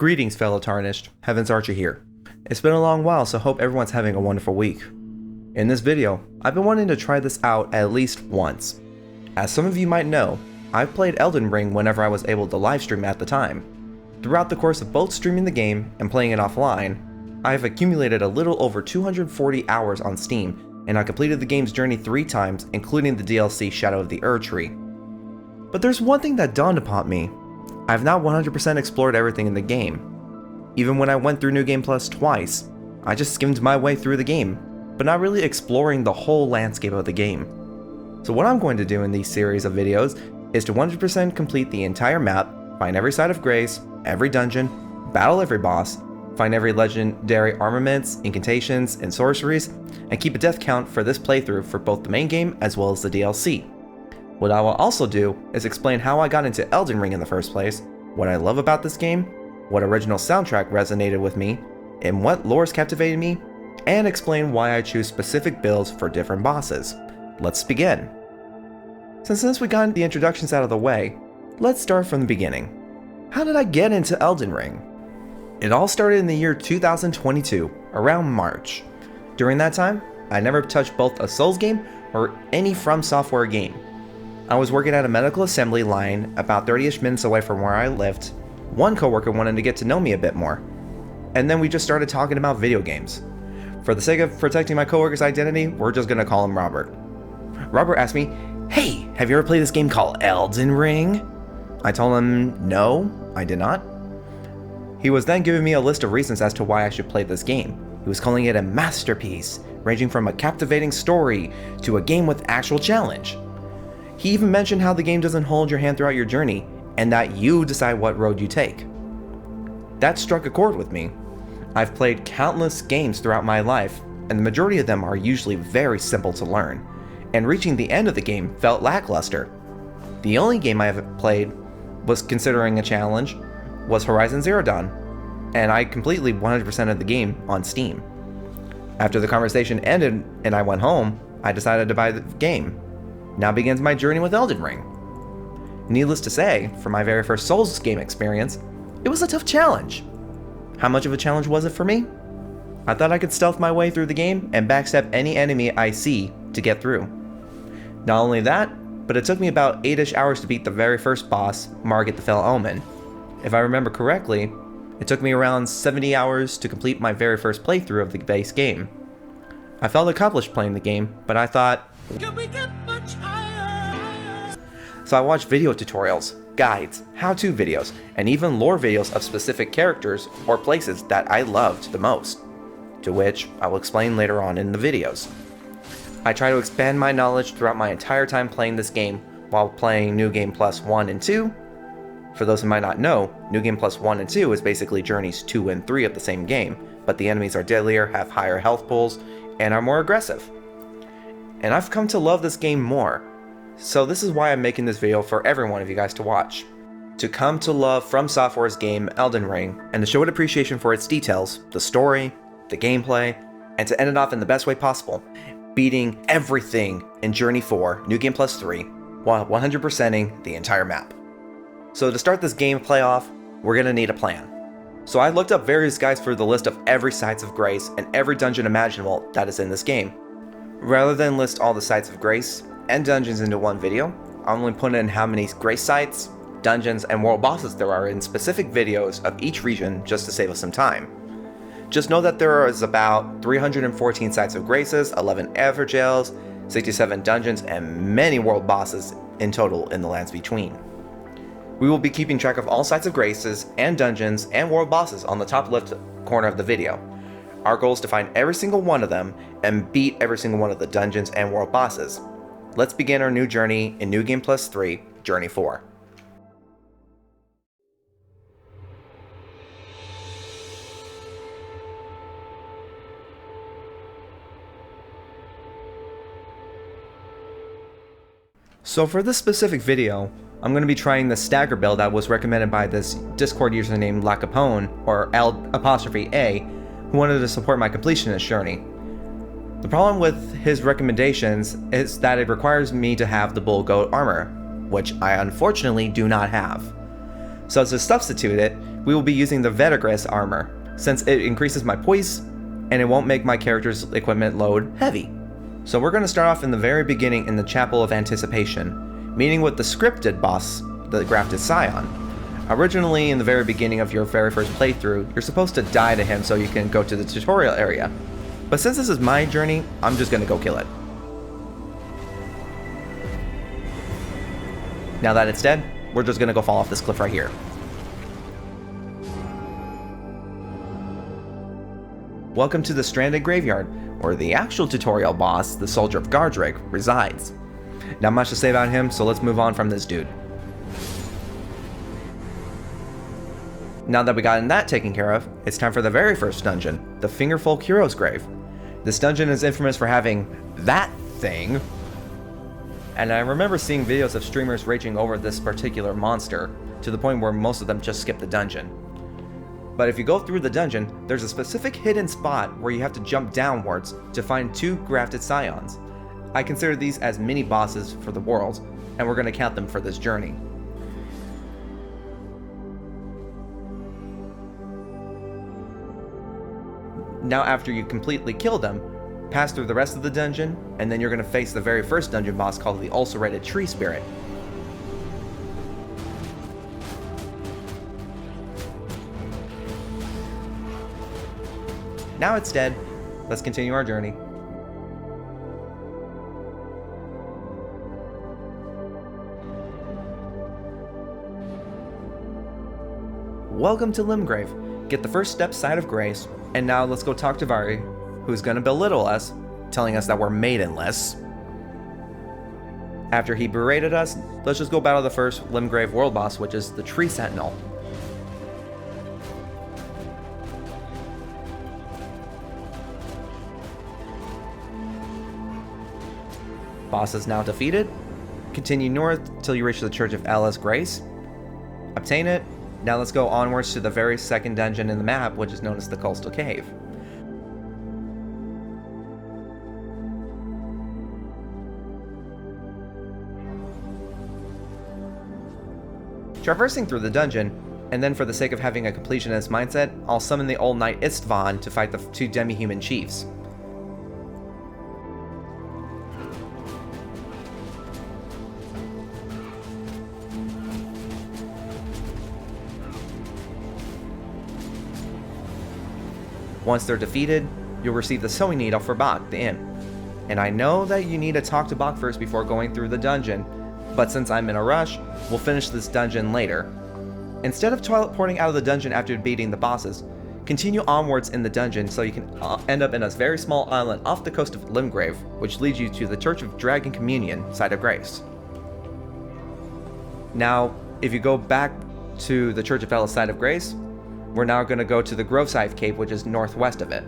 Greetings, fellow Tarnished, Heaven's Archer here. It's been a long while, so hope everyone's having a wonderful week. In this video, I've been wanting to try this out at least once. As some of you might know, I've played Elden Ring whenever I was able to livestream at the time. Throughout the course of both streaming the game and playing it offline, I have accumulated a little over 240 hours on Steam, and I completed the game's journey 3 times, including the DLC Shadow of the Erdtree. But there's one thing that dawned upon me. I've not 100% explored everything in the game. Even when I went through New Game Plus twice, I just skimmed my way through the game, but not really exploring the whole landscape of the game. So what I'm going to do in these series of videos is to 100% complete the entire map, find every site of grace, every dungeon, battle every boss, find every legendary armaments, incantations, and sorceries, and keep a death count for this playthrough for both the main game as well as the DLC. What I will also do is explain how I got into Elden Ring in the first place, what I love about this game, what original soundtrack resonated with me, and what lores captivated me, and explain why I choose specific builds for different bosses. Let's begin. Since we got the introductions out of the way, let's start from the beginning. How did I get into Elden Ring? It all started in the year 2022, around March. During that time, I never touched both a Souls game or any From Software game. I was working at a medical assembly line about 30-ish minutes away from where I lived. One coworker wanted to get to know me a bit more, and then we just started talking about video games. For the sake of protecting my coworker's identity, we're just gonna call him Robert. Robert asked me, "Hey, have you ever played this game called Elden Ring?" I told him, no, I did not. He was then giving me a list of reasons as to why I should play this game. He was calling it a masterpiece, ranging from a captivating story to a game with actual challenge. He even mentioned how the game doesn't hold your hand throughout your journey, and that you decide what road you take. That struck a chord with me. I've played countless games throughout my life, and the majority of them are usually very simple to learn, and reaching the end of the game felt lackluster. The only game I have played was considering a challenge was Horizon Zero Dawn, and I completely 100% of the game on Steam. After the conversation ended and I went home, I decided to buy the game. Now begins my journey with Elden Ring. Needless to say, for my very first Souls game experience, it was a tough challenge. How much of a challenge was it for me? I thought I could stealth my way through the game and backstab any enemy I see to get through. Not only that, but it took me about 8-ish hours to beat the very first boss, Margit the Fell Omen. If I remember correctly, it took me around 70 hours to complete my very first playthrough of the base game. I felt accomplished playing the game, but I thought, can we get much higher? So I watched video tutorials, guides, how-to videos, and even lore videos of specific characters or places that I loved the most, to which I will explain later on in the videos. I try to expand my knowledge throughout my entire time playing this game while playing New Game Plus 1 and 2. For those who might not know, New Game Plus 1 and 2 is basically Journeys 2 and 3 of the same game, but the enemies are deadlier, have higher health pools, and are more aggressive. And I've come to love this game more, so this is why I'm making this video for every one of you guys to watch. To come to love From Software's game Elden Ring, and to show it appreciation for its details, the story, the gameplay, and to end it off in the best way possible, beating everything in Journey 4, New Game Plus 3, while 100%ing the entire map. So to start this gameplay off, we're gonna need a plan. So I looked up various guides for the list of every sites of grace and every dungeon imaginable that is in this game. Rather than list all the sites of grace and dungeons into one video, I'm only putting in how many grace sites, dungeons, and world bosses there are in specific videos of each region just to save us some time. Just know that there is about 314 sites of graces, 11 Everjails, 67 dungeons, and many world bosses in total in the lands between. We will be keeping track of all sites of graces and dungeons and world bosses on the top left corner of the video. Our goal is to find every single one of them and beat every single one of the dungeons and world bosses. Let's begin our new journey in New Game Plus 3, Journey 4. So for this specific video, I'm going to be trying the stagger build that was recommended by this Discord user named Lacapone, or L''A, who wanted to support my completionist journey. The problem with his recommendations is that it requires me to have the bull goat armor, which I unfortunately do not have. So to substitute it, we will be using the Verdigris armor, since it increases my poise and it won't make my character's equipment load heavy. So we're going to start off in the very beginning in the Chapel of Anticipation, meeting with the scripted boss, the Grafted Scion. Originally, in the very beginning of your very first playthrough, you're supposed to die to him so you can go to the tutorial area. But since this is my journey, I'm just going to go kill it. Now that it's dead, we're just going to go fall off this cliff right here. Welcome to the Stranded Graveyard, where the actual tutorial boss, the Soldier of Godrick, resides. Not much to say about him, so let's move on from this dude. Now that we gotten that taken care of, it's time for the very first dungeon, the Fingerfolk Hero's Grave. This dungeon is infamous for having that thing, and I remember seeing videos of streamers raging over this particular monster, to the point where most of them just skip the dungeon. But if you go through the dungeon, there's a specific hidden spot where you have to jump downwards to find 2 Grafted Scions. I consider these as mini bosses for the world, and we're going to count them for this journey. Now after you completely kill them, pass through the rest of the dungeon, and then you're going to face the very first dungeon boss called the Ulcerated Tree Spirit. Now it's dead. Let's continue our journey. Welcome to Limgrave. Get the first step side of grace, and now let's go talk to Vari, who's gonna belittle us, telling us that we're maidenless. After he berated us, let's just go battle the first Limgrave world boss, which is the Tree Sentinel. Boss is now defeated. Continue north till you reach the Church of Ella's Grace. Obtain it. Now let's go onwards to the very second dungeon in the map, which is known as the Coastal Cave. Traversing through the dungeon, and then for the sake of having a completionist mindset, I'll summon the old knight Istvan to fight the 2 demi-human chiefs. Once they're defeated, you'll receive the sewing needle for Bach, the imp. And I know that you need to talk to Bach first before going through the dungeon, but since I'm in a rush, we'll finish this dungeon later. Instead of teleporting out of the dungeon after beating the bosses, continue onwards in the dungeon so you can end up in a very small island off the coast of Limgrave, which leads you to the Church of Dragon Communion, Side of Grace. Now, if you go back to the Church of Ella's Side of Grace, we're now going to go to the Groveside Cave, which is northwest of it.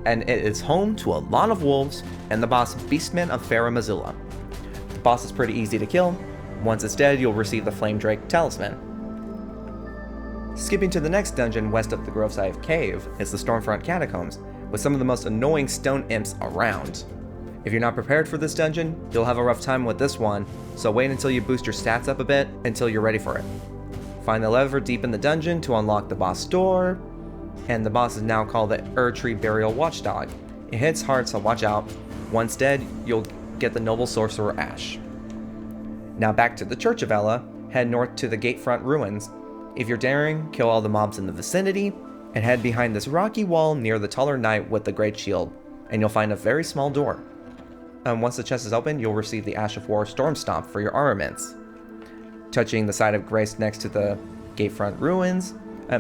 And it is home to a lot of wolves and the boss Beastman of Faramazilla. The boss is pretty easy to kill. Once it's dead, you'll receive the Flame Drake Talisman. Skipping to the next dungeon west of the Groveside Cave is the Stormfront Catacombs, with some of the most annoying stone imps around. If you're not prepared for this dungeon, you'll have a rough time with this one, so wait until you boost your stats up a bit until you're ready for it. Find the lever deep in the dungeon to unlock the boss door, and the boss is now called the Erdtree Burial Watchdog. It hits hard, so watch out. Once dead, you'll get the Noble Sorcerer Ash. Now back to the Church of Ella, head north to the Gatefront Ruins. If you're daring, kill all the mobs in the vicinity, and head behind this rocky wall near the taller knight with the Great Shield, and you'll find a very small door. Once the chest is open, you'll receive the Ash of War Storm Stomp for your armaments. Touching the Side of Grace next to the Gatefront Ruins,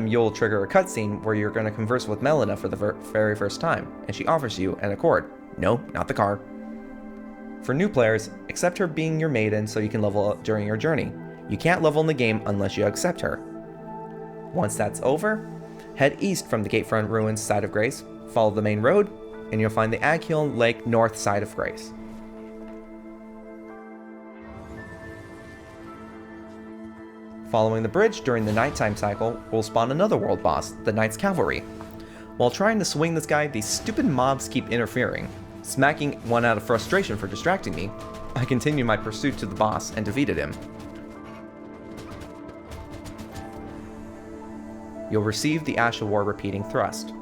you'll trigger a cutscene where you're going to converse with Melina for the very first time, and she offers you an accord. No, not the car. For new players, accept her being your maiden so you can level up during your journey. You can't level in the game unless you accept her. Once that's over, head east from the Gatefront Ruins Side of Grace, follow the main road, and you'll find the Aghill Lake North Side of Grace. Following the bridge during the nighttime cycle, we'll spawn another world boss, the Knight's Cavalry. While trying to swing this guy, these stupid mobs keep interfering. Smacking one out of frustration for distracting me, I continued my pursuit to the boss and defeated him. you'll receive the Ash of War repeating thrust.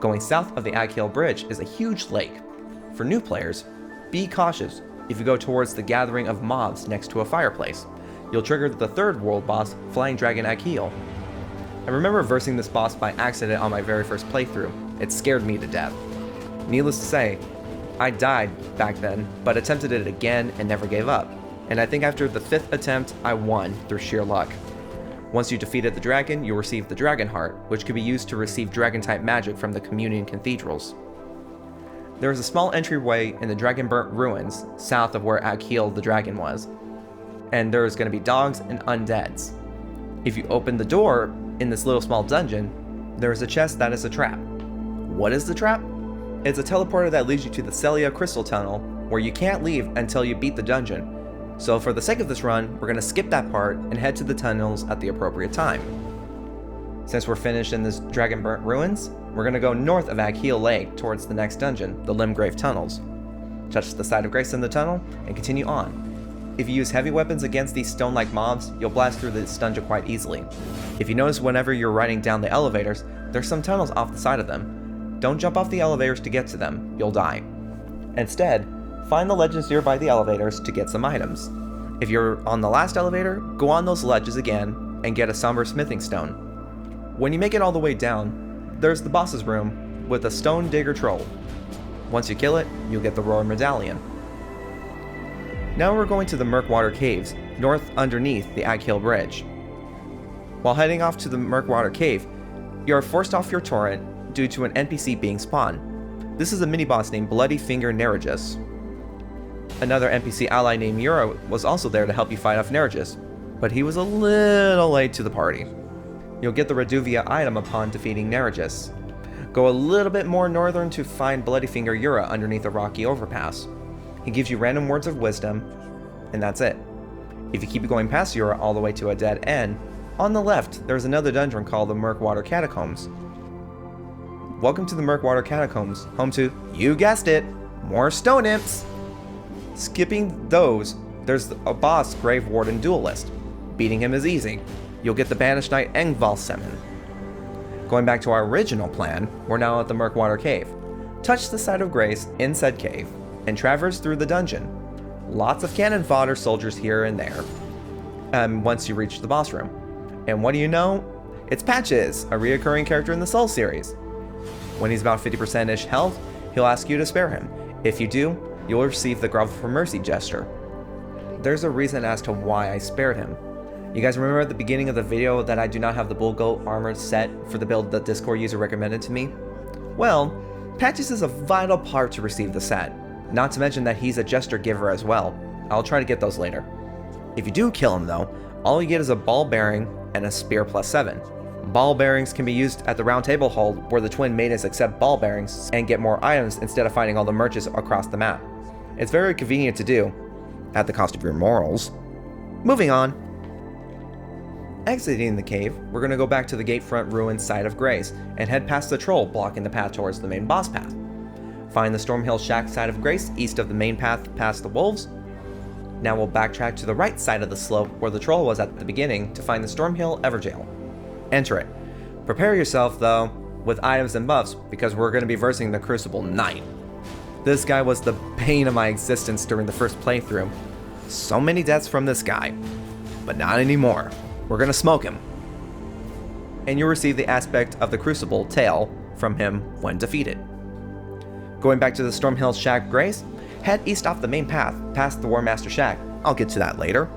Going south of the Aghill Bridge is a huge lake. For new players, be cautious if you go towards the gathering of mobs next to a fireplace. You'll trigger the third world boss, Flying Dragon Aghill. I remember versing this boss by accident on my very first playthrough. It scared me to death. Needless to say, I died back then, but attempted it again and never gave up. And I think after the 5th attempt, I won through sheer luck. Once you defeated the dragon, you'll receive the Dragon Heart, which can be used to receive dragon-type magic from the Communion Cathedrals. There is a small entryway in the Dragonburnt Ruins, south of where Aghill the dragon was. And there is going to be dogs and undeads. If you open the door in this little small dungeon, there is a chest that is a trap. What is the trap? It's a teleporter that leads you to the Celia Crystal Tunnel, where you can't leave until you beat the dungeon. So for the sake of this run, we're going to skip that part and head to the tunnels at the appropriate time. Since we're finished in this Dragonburnt Ruins, we're going to go north of Aghill Lake towards the next dungeon, the Limgrave Tunnels. Touch the side of grace in the tunnel, and continue on. If you use heavy weapons against these stone-like mobs, you'll blast through this dungeon quite easily. If you notice whenever you're riding down the elevators, there's some tunnels off the side of them. Don't jump off the elevators to get to them, you'll die. Instead, find the ledges nearby the elevators to get some items. If you're on the last elevator, go on those ledges again and get a somber smithing stone. When you make it all the way down, there's the boss's room with a stone digger troll. Once you kill it, you'll get the Roar Medallion. Now we're going to the Murkwater Caves, north underneath the Aghill Bridge. While heading off to the Murkwater Cave, you are forced off your torrent due to an NPC being spawned. This is a mini-boss named Bloody Finger Neregus. Another NPC ally named Yura was also there to help you fight off Neregus, but he was a little late to the party. You'll get the Reduvia item upon defeating Neregus. Go a little bit more northern to find Bloody Finger Yura underneath a rocky overpass. He gives you random words of wisdom, and that's it. If you keep going past Yura all the way to a dead end, on the left there's another dungeon called the Murkwater Catacombs. Welcome to the Murkwater Catacombs, home to, you guessed it, more stone imps! Skipping those, there's a boss Grave Warden Duelist. Beating him is easy. You'll get the Banished Knight Engval Semen. Going back to our original plan, we're now at the Murkwater Cave. Touch the side of grace in said cave, and traverse through the dungeon. Lots of cannon fodder soldiers here and there, once you reach the boss room. And what do you know? It's Patches, a reoccurring character in the Soul series. When he's about 50%-ish health, he'll ask you to spare him. If you do, you'll receive the Grovel for Mercy gesture. There's a reason as to why I spared him. You guys remember at the beginning of the video that I do not have the Bull Goat armor set for the build that Discord user recommended to me? Well, Patches is a vital part to receive the set. Not to mention that he's a gesture giver as well. I'll try to get those later. If you do kill him though, all you get is a ball bearing and a spear +7. Ball bearings can be used at the round table hold where the twin maidens accept ball bearings and get more items instead of finding all the merchants across the map. It's very convenient to do, at the cost of your morals. Moving on. Exiting the cave, we're going to go back to the Gatefront Ruins side of Grace and head past the troll blocking the path towards the main boss path. Find the Stormhill Shack side of Grace east of the main path past the wolves. Now we'll backtrack to the right side of the slope where the troll was at the beginning to find the Stormhill Everjail. Enter it. Prepare yourself though with items and buffs because we're going to be versing the Crucible Knight. This guy was the bane of my existence during the first playthrough. So many deaths from this guy, but not anymore. We're going to smoke him. And you'll receive the aspect of the Crucible tail from him when defeated. Going back to the Stormhill Shack Grace, head east off the main path, past the War Master Shack. I'll get to that later.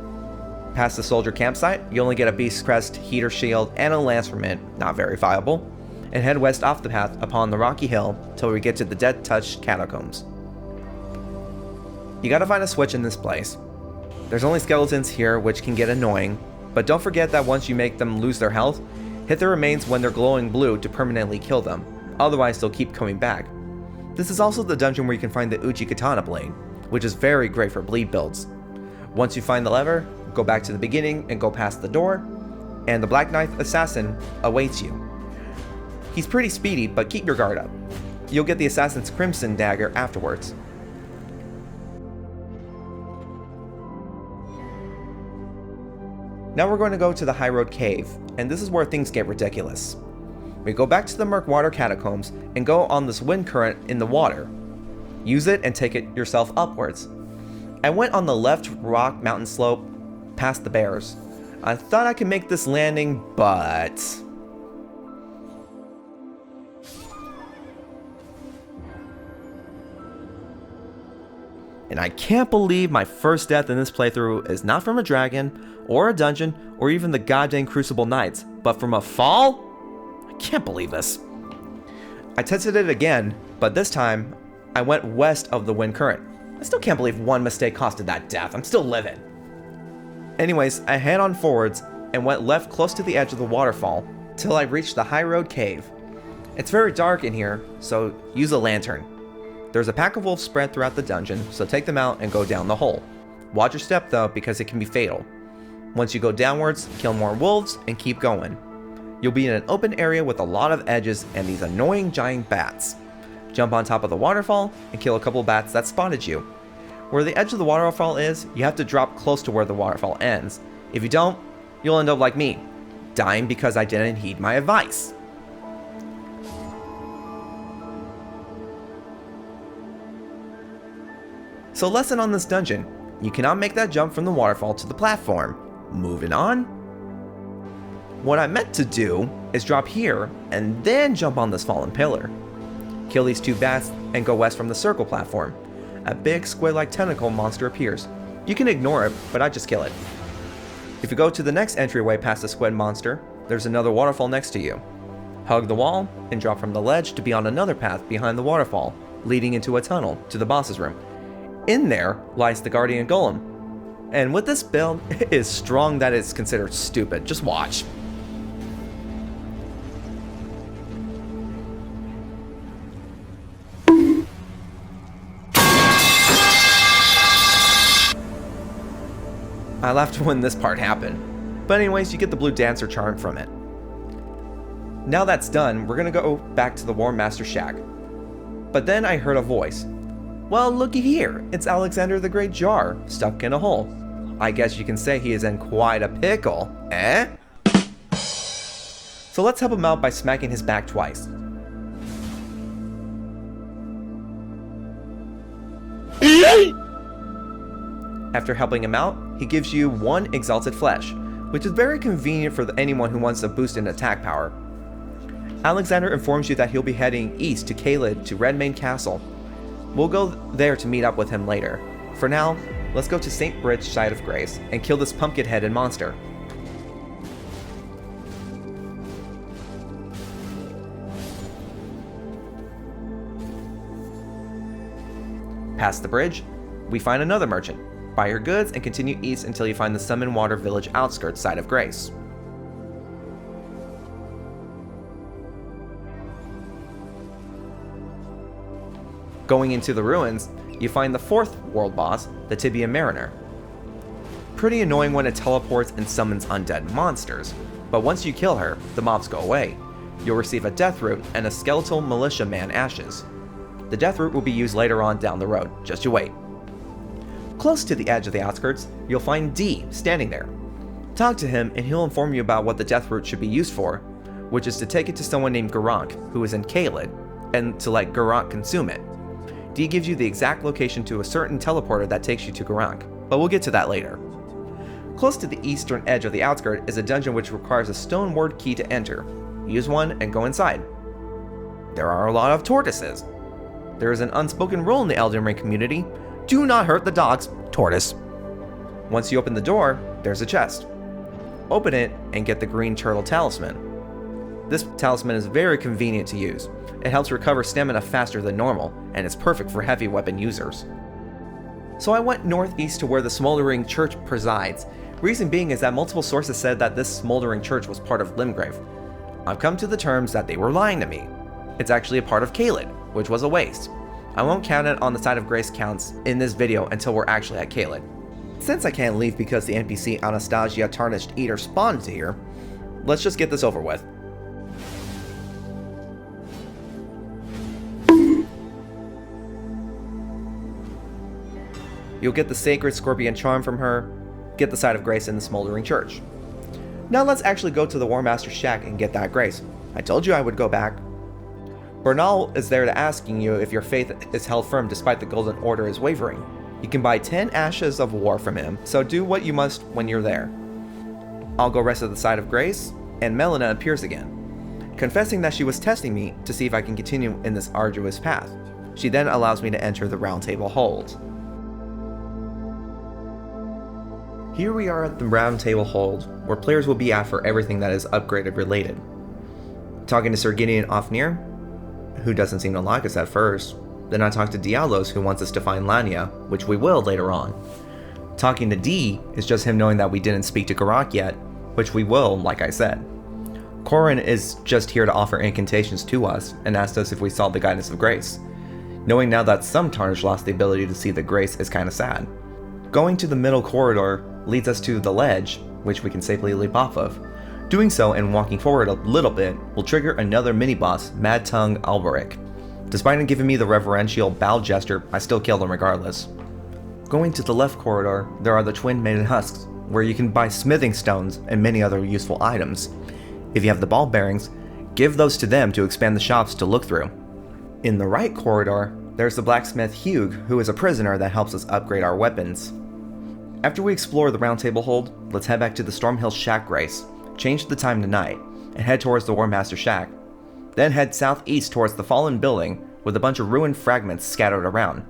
Past the Soldier Campsite, you only get a Beast Crest, Heater Shield, and a Lance from it, not very viable. And head west off the path upon the rocky hill till we get to the Dead Touch Catacombs. You gotta find a switch in this place. There's only skeletons here, which can get annoying, but don't forget that once you make them lose their health, hit their remains when they're glowing blue to permanently kill them, otherwise they'll keep coming back. This is also the dungeon where you can find the Uchi Katana Blade, which is very great for bleed builds. Once you find the lever, go back to the beginning and go past the door, and the Black Knife Assassin awaits you. He's pretty speedy, but keep your guard up. You'll get the Assassin's Crimson Dagger afterwards. Now we're going to go to the High Road Cave, and this is where things get ridiculous. We go back to the Murkwater Catacombs and go on this wind current in the water. Use it and take it yourself upwards. I went on the left rock mountain slope past the bears. I thought I could make this landing, but... And I can't believe my first death in this playthrough is not from a dragon, or a dungeon, or even the goddamn Crucible Knights, but from a fall? I can't believe this. I tested it again, but this time, I went west of the wind current. I still can't believe one mistake costed that death. I'm still living. Anyways, I head on forwards and went left close to the edge of the waterfall till I reached the High Road Cave. It's very dark in here, so use a lantern. There's a pack of wolves spread throughout the dungeon, so take them out and go down the hole. Watch your step though, because it can be fatal. Once you go downwards, kill more wolves and keep going. You'll be in an open area with a lot of edges and these annoying giant bats. Jump on top of the waterfall and kill a couple bats that spotted you. Where the edge of the waterfall is, you have to drop close to where the waterfall ends. If you don't, you'll end up like me, dying because I didn't heed my advice. So lesson on this dungeon, you cannot make that jump from the waterfall to the platform. Moving on. What I meant to do is drop here and then jump on this fallen pillar. Kill these two bats and go west from the circle platform. A big squid-like tentacle monster appears. You can ignore it, but I just kill it. If you go to the next entryway past the squid monster, there's another waterfall next to you. Hug the wall and drop from the ledge to be on another path behind the waterfall, leading into a tunnel to the boss's room. In there lies the Guardian Golem. And with this build, it is strong that it's considered stupid. Just watch. I laughed when this part happened. But anyways, you get the blue dancer charm from it. Now that's done, we're gonna go back to the War Master Shack. But then I heard a voice. Well, looky here, it's Alexander the Great Jar, stuck in a hole. I guess you can say he is in quite a pickle, eh? So let's help him out by smacking his back twice. After helping him out, he gives you 1 Exalted Flesh, which is very convenient for anyone who wants a boost in attack power. Alexander informs you that he'll be heading east to Caelid to Redmane Castle. We'll go there to meet up with him later. For now, let's go to St. Brid's Side of Grace and kill this pumpkin-headed monster. Past the bridge, we find another merchant. Buy your goods and continue east until you find the Summon Water Village outskirts Side of Grace. Going into the ruins, you find the 4th world boss, the Tibia Mariner. Pretty annoying when it teleports and summons undead monsters, but once you kill her, the mobs go away. You'll receive a death root and a skeletal militia man ashes. The death root will be used later on down the road, just you wait. Close to the edge of the outskirts, you'll find D standing there. Talk to him and he'll inform you about what the death root should be used for, which is to take it to someone named Garank, who is in Caelid, and to let Garank consume it. D gives you the exact location to a certain teleporter that takes you to Garank, but we'll get to that later. Close to the eastern edge of the outskirt is a dungeon which requires a stone ward key to enter. Use one and go inside. There are a lot of tortoises. There is an unspoken rule in the Elden Ring community: do not hurt the dogs, tortoise. Once you open the door, there's a chest. Open it and get the green turtle talisman. This talisman is very convenient to use. It helps recover stamina faster than normal, and it's perfect for heavy weapon users. So I went northeast to where the Smoldering Church presides. Reason being is that multiple sources said that this Smoldering Church was part of Limgrave. I've come to the terms that they were lying to me. It's actually a part of Caelid, which was a waste. I won't count it on the Side of Grace counts in this video until we're actually at Caelid. Since I can't leave because the NPC Anastasia Tarnished Eater spawned here, let's just get this over with. You'll get the Sacred Scorpion Charm from her, get the Side of Grace in the Smoldering Church. Now let's actually go to the War Master's shack and get that grace. I told you I would go back. Bernal is there to asking you if your faith is held firm despite the Golden Order is wavering. You can buy 10 Ashes of War from him, so do what you must when you're there. I'll go rest at the side of grace, and Melina appears again, confessing that she was testing me to see if I can continue in this arduous path. She then allows me to enter the Round Table Hold. Here we are at the Round Table Hold, where players will be at for everything that is upgraded related. Talking to Sir Gideon Ofnir, who doesn't seem to like us at first. Then I talk to Dialos, who wants us to find Liurnia, which we will later on. Talking to D is just him knowing that we didn't speak to Godrick yet, which we will, like I said. Corin is just here to offer incantations to us and asked us if we saw the Guidance of Grace. Knowing now that some Tarnished lost the ability to see the Grace is kinda sad. Going to the middle corridor leads us to the ledge, which we can safely leap off of. Doing so and walking forward a little bit will trigger another mini-boss, Mad Tongue Alberic. Despite him giving me the reverential bow gesture, I still killed him regardless. Going to the left corridor, there are the Twin Maiden Husks, where you can buy smithing stones and many other useful items. If you have the ball bearings, give those to them to expand the shops to look through. In the right corridor, there's the blacksmith Hugh, who is a prisoner that helps us upgrade our weapons. After we explore the Round Table Hold, let's head back to the Stormhill Shack Grace, change the time to night, and head towards the War Master Shack. Then head southeast towards the fallen building with a bunch of ruined fragments scattered around.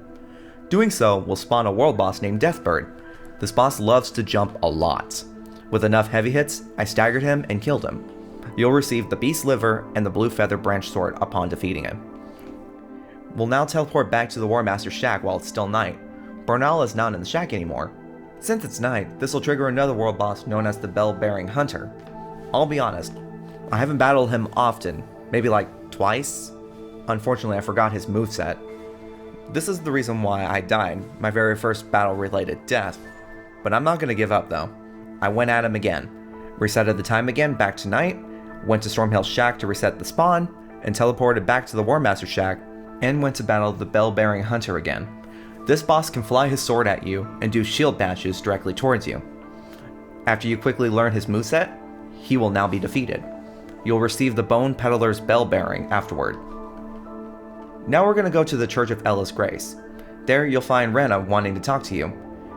Doing so will spawn a world boss named Deathbird. This boss loves to jump a lot. With enough heavy hits, I staggered him and killed him. You'll receive the Beast Liver and the Blue Feather Branch Sword upon defeating him. We'll now teleport back to the War Master's shack while it's still night. Bernal is not in the shack anymore. Since it's night, this will trigger another world boss known as the Bell-Bearing Hunter. I'll be honest, I haven't battled him often, maybe like twice. Unfortunately, I forgot his moveset. This is the reason why I died, my very first battle-related death. But I'm not going to give up though. I went at him again, resetted the time again back to night, went to Stormhill Shack to reset the spawn, and teleported back to the War Master Shack, and went to battle the Bell-Bearing Hunter again. This boss can fly his sword at you and do shield bashes directly towards you. After you quickly learn his moveset, he will now be defeated. You'll receive the Bone Peddler's Bell Bearing afterward. Now we're going to go to the Church of Ella's Grace. There you'll find Rena wanting to talk to you.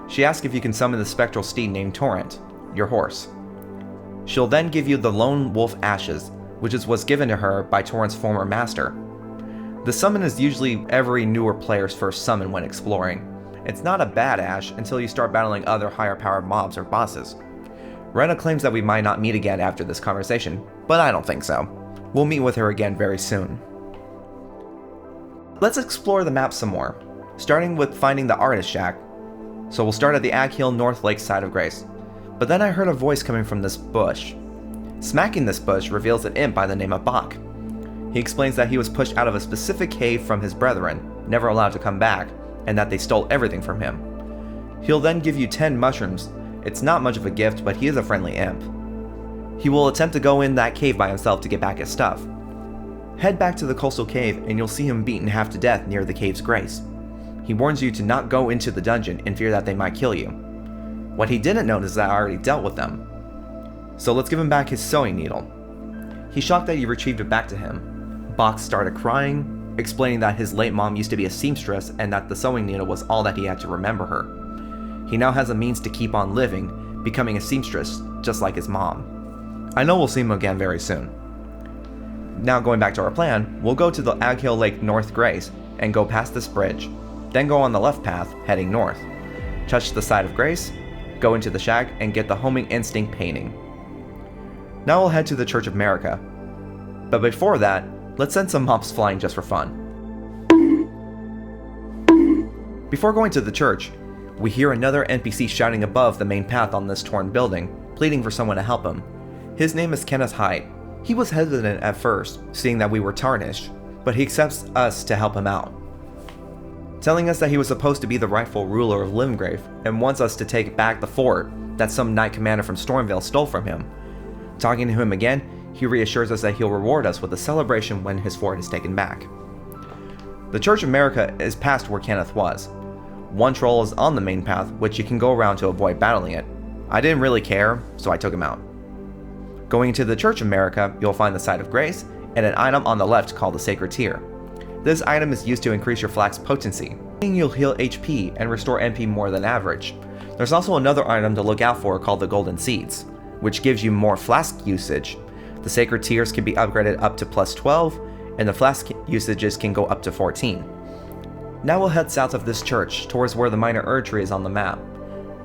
She asks if you can summon the spectral steed named Torrent, your horse. She'll then give you the Lone Wolf Ashes, which was given to her by Torrent's former master. The summon is usually every newer player's first summon when exploring. It's not a bad ash until you start battling other higher powered mobs or bosses. Rena claims that we might not meet again after this conversation, but I don't think so. We'll meet with her again very soon. Let's explore the map some more, starting with finding the Artist Shack. So we'll start at the Ag Hill North Lake side of Grace. But then I heard a voice coming from this bush. Smacking this bush reveals an imp by the name of Bach. He explains that he was pushed out of a specific cave from his brethren, never allowed to come back, and that they stole everything from him. He'll then give you 10 mushrooms. It's not much of a gift, but he is a friendly imp. He will attempt to go in that cave by himself to get back his stuff. Head back to the coastal cave and you'll see him beaten half to death near the cave's grace. He warns you to not go into the dungeon in fear that they might kill you. What he didn't notice is that I already dealt with them. So let's give him back his sewing needle. He's shocked that you retrieved it back to him. Bach started crying, explaining that his late mom used to be a seamstress and that the sewing needle was all that he had to remember her. He now has a means to keep on living, becoming a seamstress, just like his mom. I know we'll see him again very soon. Now going back to our plan, we'll go to the Ag Hill Lake North Grace and go past this bridge, then go on the left path, heading north. Touch the side of Grace, go into the shack, and get the Homing Instinct painting. Now we'll head to the Church of America. But before that, let's send some mobs flying just for fun. Before going to the church, we hear another NPC shouting above the main path on this torn building, pleading for someone to help him. His name is Kenneth Hyde. He was hesitant at first, seeing that we were tarnished, but he accepts us to help him out, telling us that he was supposed to be the rightful ruler of Limgrave and wants us to take back the fort that some knight commander from Stormvale stole from him. Talking to him again, he reassures us that he'll reward us with a celebration when his fort is taken back. The Church of America is past where Kenneth was. One troll is on the main path, which you can go around to avoid battling it. I didn't really care, so I took him out. Going into the Church of America, you'll find the Side of Grace, and an item on the left called the Sacred Tear. This item is used to increase your flak's potency, meaning you'll heal HP and restore MP more than average. There's also another item to look out for called the Golden Seeds, which gives you more flask usage. The Sacred Tears can be upgraded up to plus 12, and the flask usages can go up to 14. Now we'll head south of this church, towards where the minor Erd tree is on the map.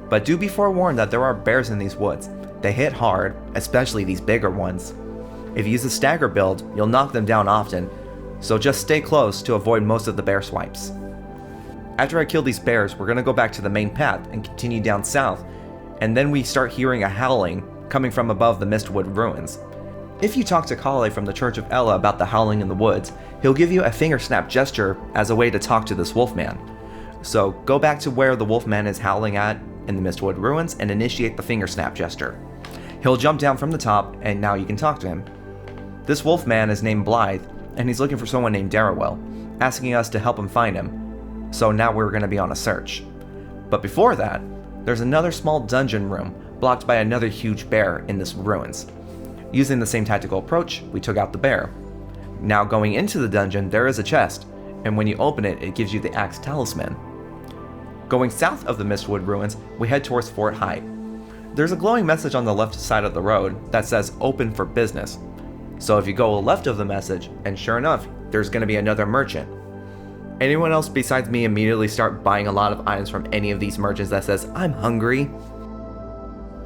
But do be forewarned that there are bears in these woods. They hit hard, especially these bigger ones. If you use a stagger build, you'll knock them down often, so just stay close to avoid most of the bear swipes. After I kill these bears, we're gonna go back to the main path and continue down south, and then we start hearing a howling coming from above the Mistwood ruins. If you talk to Kale from the Church of Ella about the howling in the woods, he'll give you a finger snap gesture as a way to talk to this wolfman. So go back to where the wolfman is howling at in the Mistwood ruins and initiate the finger snap gesture. He'll jump down from the top, and now you can talk to him. This wolfman is named Blythe, and he's looking for someone named Darrowell, asking us to help him find him. So now we're going to be on a search. But before that, there's another small dungeon room blocked by another huge bear in this ruins. Using the same tactical approach, we took out the bear. Now going into the dungeon, there is a chest, and when you open it, it gives you the Axe Talisman. Going south of the Mistwood ruins, we head towards Fort Height. There's a glowing message on the left side of the road that says open for business. So if you go left of the message, and sure enough, there's going to be another merchant. Anyone else besides me immediately start buying a lot of items from any of these merchants that says, I'm hungry?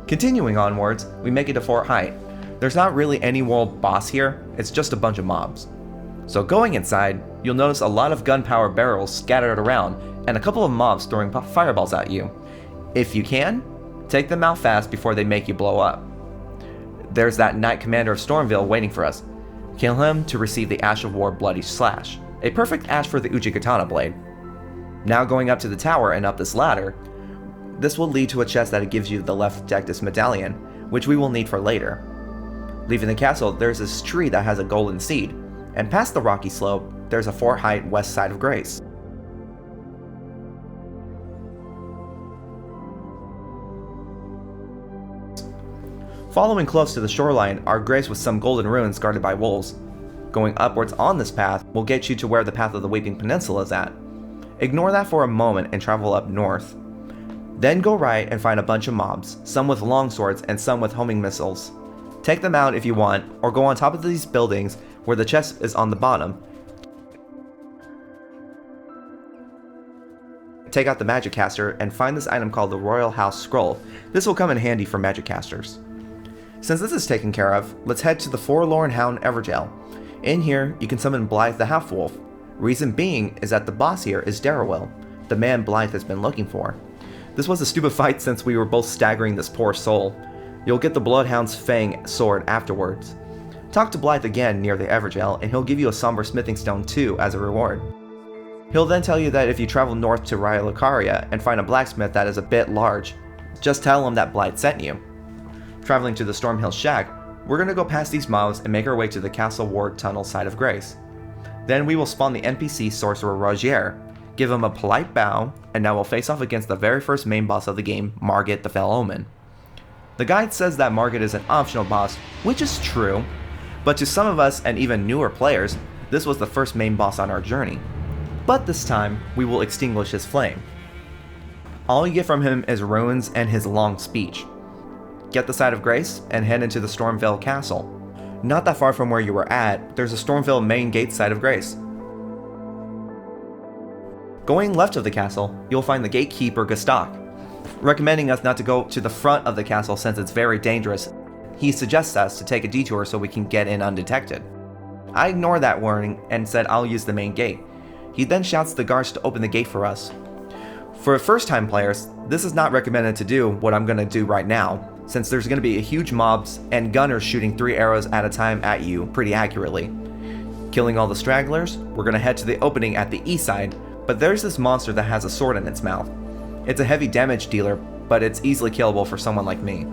Continuing onwards, we make it to Fort Height. There's not really any world boss here, it's just a bunch of mobs. So going inside, you'll notice a lot of gunpowder barrels scattered around and a couple of mobs throwing fireballs at you. If you can, take them out fast before they make you blow up. There's that Knight Commander of Stormville waiting for us. Kill him to receive the Ash of War Bloody Slash, a perfect ash for the Uchigatana blade. Now going up to the tower and up this ladder, this will lead to a chest that gives you the Left Dectus Medallion, which we will need for later. Leaving the castle, there's this tree that has a golden seed, and past the rocky slope, there's a Fort Height West Side of Grace. Following close to the shoreline are graves with some golden ruins guarded by wolves. Going upwards on this path will get you to where the Path of the Weeping Peninsula is at. Ignore that for a moment and travel up north. Then go right and find a bunch of mobs, some with long swords and some with homing missiles. Take them out if you want, or go on top of these buildings where the chest is on the bottom. Take out the magic caster and find this item called the Royal House Scroll. This will come in handy for magic casters. Since this is taken care of, let's head to the Forlorn Hound Evergaol. In here, you can summon Blythe the Half-Wolf. Reason being is that the boss here is Darrowell, the man Blythe has been looking for. This was a stupid fight since we were both staggering this poor soul. You'll get the Bloodhound's Fang sword afterwards. Talk to Blythe again near the Evergaol and he'll give you a Somber Smithing Stone too as a reward. He'll then tell you that if you travel north to Rhylucaria and find a blacksmith that is a bit large, just tell him that Blythe sent you. Traveling to the Stormhill Shack, we're going to go past these mobs and make our way to the Castle Ward Tunnel Side of Grace. Then we will spawn the NPC Sorcerer Rogier, give him a polite bow, and now we'll face off against the very first main boss of the game, Margit the Fell Omen. The guide says that Margit is an optional boss, which is true, but to some of us and even newer players, this was the first main boss on our journey. But this time, we will extinguish his flame. All you get from him is runes and his long speech. Get the Side of Grace and head into the Stormvale Castle. Not that far from where you were at, there's a Stormvale main gate Side of Grace. Going left of the castle, you'll find the gatekeeper Gustok, recommending us not to go to the front of the castle since it's very dangerous. He suggests us to take a detour so we can get in undetected. I ignored that warning and said I'll use the main gate. He then shouts to the guards to open the gate for us. For first time players, this is not recommended to do what I'm going to do right now, since there's going to be a huge mobs and gunners shooting 3 arrows at a time at you pretty accurately. Killing all the stragglers, we're going to head to the opening at the east side, but there's this monster that has a sword in its mouth. It's a heavy damage dealer, but it's easily killable for someone like me.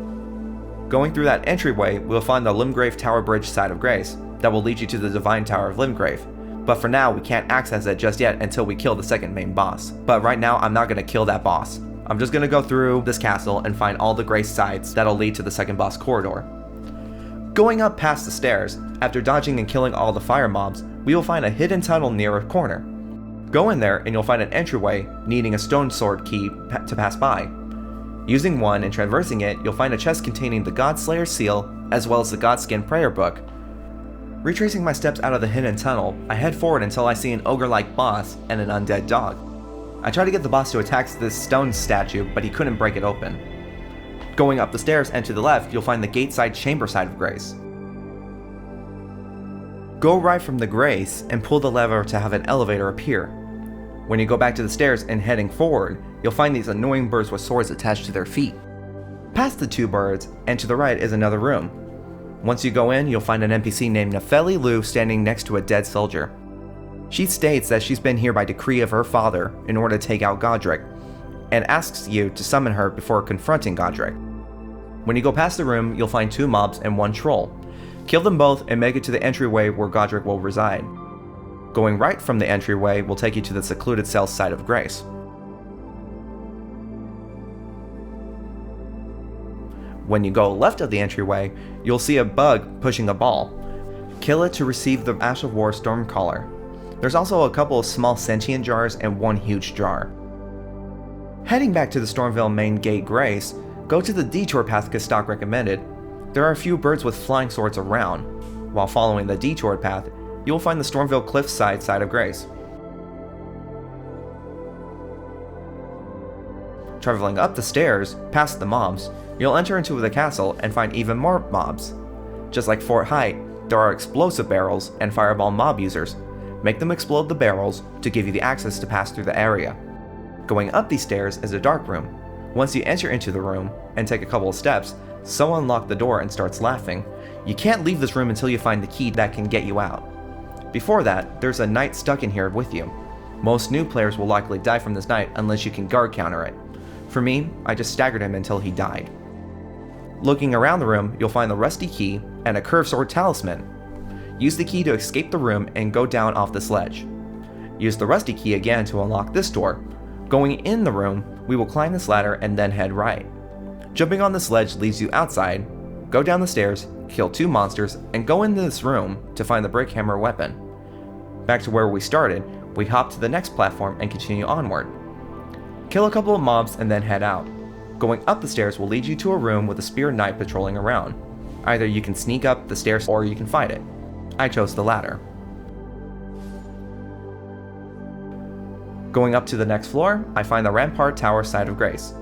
Going through that entryway, we'll find the Limgrave Tower Bridge Side of Grace, that will lead you to the Divine Tower of Limgrave. But for now, we can't access it just yet until we kill the second main boss. But right now, I'm not going to kill that boss. I'm just going to go through this castle and find all the Grace sides that'll lead to the second boss corridor. Going up past the stairs, after dodging and killing all the fire mobs, we will find a hidden tunnel near a corner. Go in there and you'll find an entryway needing a stone sword key to pass by. Using one and traversing it, you'll find a chest containing the Godslayer seal as well as the Godskin prayer book. Retracing my steps out of the hidden tunnel, I head forward until I see an ogre-like boss and an undead dog. I try to get the boss to attack this stone statue, but he couldn't break it open. Going up the stairs and to the left, you'll find the gateside chamber side of Grace. Go right from the Grace and pull the lever to have an elevator appear. When you go back to the stairs and heading forward, you'll find these annoying birds with swords attached to their feet. Past the two birds, and to the right is another room. Once you go in, you'll find an NPC named Nefeli Lu standing next to a dead soldier. She states that she's been here by decree of her father in order to take out Godrick, and asks you to summon her before confronting Godrick. When you go past the room, you'll find two mobs and one troll. Kill them both and make it to the entryway where Godrick will reside. Going right from the entryway will take you to the secluded cell side of Grace. When you go left of the entryway, you'll see a bug pushing a ball. Kill it to receive the Ash of War Stormcaller. There's also a couple of small sentient jars and one huge jar. Heading back to the Stormvale main gate Grace, go to the detour path Gestok recommended. There are a few birds with flying swords around. While following the detour path, you will find the Stormvale cliffside side of Grace. Traveling up the stairs, past the mobs, you'll enter into the castle and find even more mobs. Just like Fort Height, there are explosive barrels and fireball mob users. Make them explode the barrels to give you the access to pass through the area. Going up these stairs is a dark room. Once you enter into the room and take a couple of steps, someone locked the door and starts laughing. You can't leave this room until you find the key that can get you out. Before that, there's a knight stuck in here with you. Most new players will likely die from this knight unless you can guard counter it. For me, I just staggered him until he died. Looking around the room, you'll find the rusty key and a curved sword talisman. Use the key to escape the room and go down off this ledge. Use the rusty key again to unlock this door. Going in the room, we will climb this ladder and then head right. Jumping on this ledge leads you outside, go down the stairs, kill two monsters, and go into this room to find the brickhammer weapon. Back to where we started, we hop to the next platform and continue onward. Kill a couple of mobs and then head out. Going up the stairs will lead you to a room with a spear knight patrolling around. Either you can sneak up the stairs or you can fight it. I chose the latter. Going up to the next floor, I find the Rampart Tower side of Grace.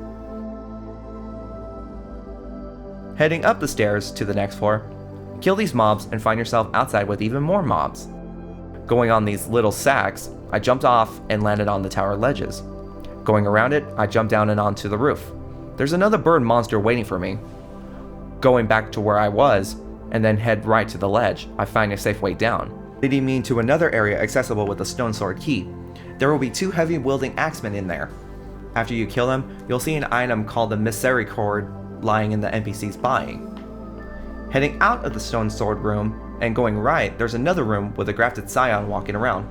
Heading up the stairs to the next floor, kill these mobs and find yourself outside with even more mobs. Going on these little sacks, I jumped off and landed on the tower ledges. Going around it, I jumped down and onto the roof. There's another bird monster waiting for me. Going back to where I was, and then head right to the ledge, I find a safe way down, leading me to another area accessible with a stone sword key. There will be two heavy-wielding axemen in there. After you kill them, you'll see an item called the Misericord lying in the NPC's buying. Heading out of the stone sword room and going right, there's another room with a grafted scion walking around.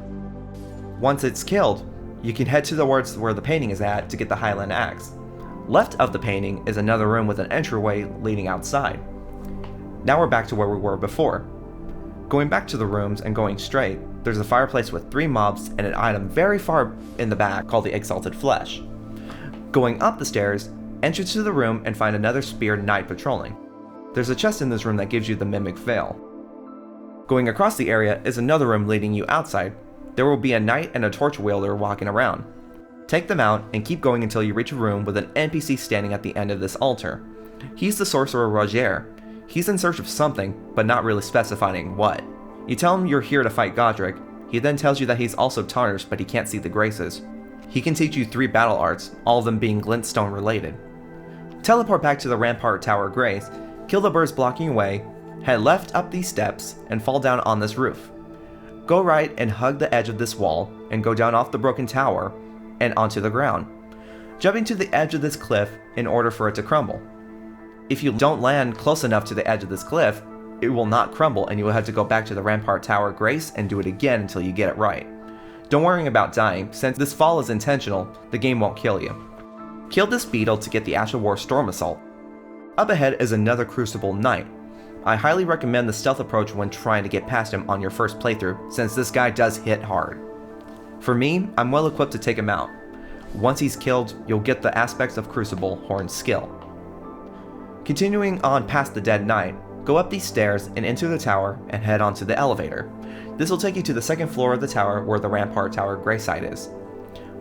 Once it's killed, you can head towards where the painting is at to get the Highland axe. Left of the painting is another room with an entryway leading outside. Now we're back to where we were before. Going back to the rooms and going straight, there's a fireplace with three mobs and an item very far in the back called the Exalted Flesh. Going up the stairs, enter to the room and find another speared knight patrolling. There's a chest in this room that gives you the Mimic Veil. Going across the area is another room leading you outside. There will be a knight and a torch wielder walking around. Take them out and keep going until you reach a room with an NPC standing at the end of this altar. He's the sorcerer Roger. He's in search of something, but not really specifying what. You tell him you're here to fight Godrick. He then tells you that he's also tarnished, but he can't see the graces. He can teach you 3 battle arts, all of them being glintstone related. Teleport back to the Rampart Tower Grace, kill the birds blocking away, head left up these steps, and fall down on this roof. Go right and hug the edge of this wall, and go down off the broken tower, and onto the ground, jumping to the edge of this cliff in order for it to crumble. If you don't land close enough to the edge of this cliff, it will not crumble and you will have to go back to the Rampart Tower Grace and do it again until you get it right. Don't worry about dying, since this fall is intentional, the game won't kill you. Kill this beetle to get the Ash of War Storm Assault. Up ahead is another Crucible Knight. I highly recommend the stealth approach when trying to get past him on your first playthrough, since this guy does hit hard. For me, I'm well equipped to take him out. Once he's killed, you'll get the aspects of Crucible Horn's skill. Continuing on past the Dead Knight, go up these stairs and into the tower and head onto the elevator. This will take you to the second floor of the tower where the Rampart Tower gravesite is.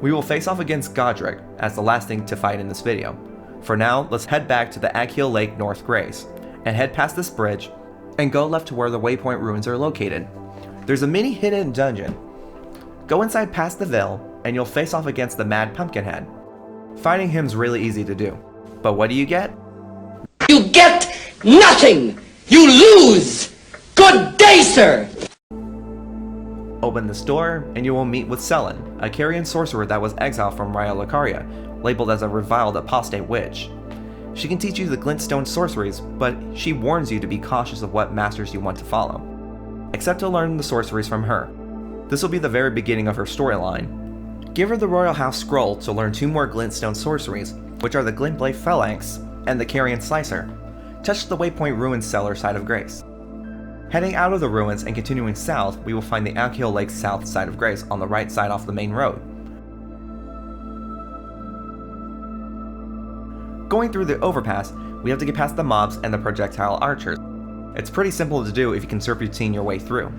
We will face off against Godrick as the last thing to fight in this video. For now, let's head back to the Agheel Lake North Grace, and head past this bridge, and go left to where the Waypoint ruins are located. There's a mini hidden dungeon. Go inside past the Veil, and you'll face off against the Mad Pumpkinhead. Fighting him's really easy to do, but what do you get? You get nothing! You lose! Good day, sir! Open this door, and you will meet with Selen, a Carian sorcerer that was exiled from Raya Lucaria, labeled as a reviled apostate witch. She can teach you the glintstone sorceries, but she warns you to be cautious of what masters you want to follow. Except to learn the sorceries from her. This will be the very beginning of her storyline. Give her the Royal House Scroll to learn 2 more glintstone sorceries, which are the Glintblade Phalanx and the Carian Slicer. Touch the Waypoint Ruins cellar side of Grace. Heading out of the ruins and continuing south, we will find the Agheel Lake south side of Grace on the right side off the main road. Going through the overpass, we have to get past the mobs and the projectile archers. It's pretty simple to do if you can serpentine your way through.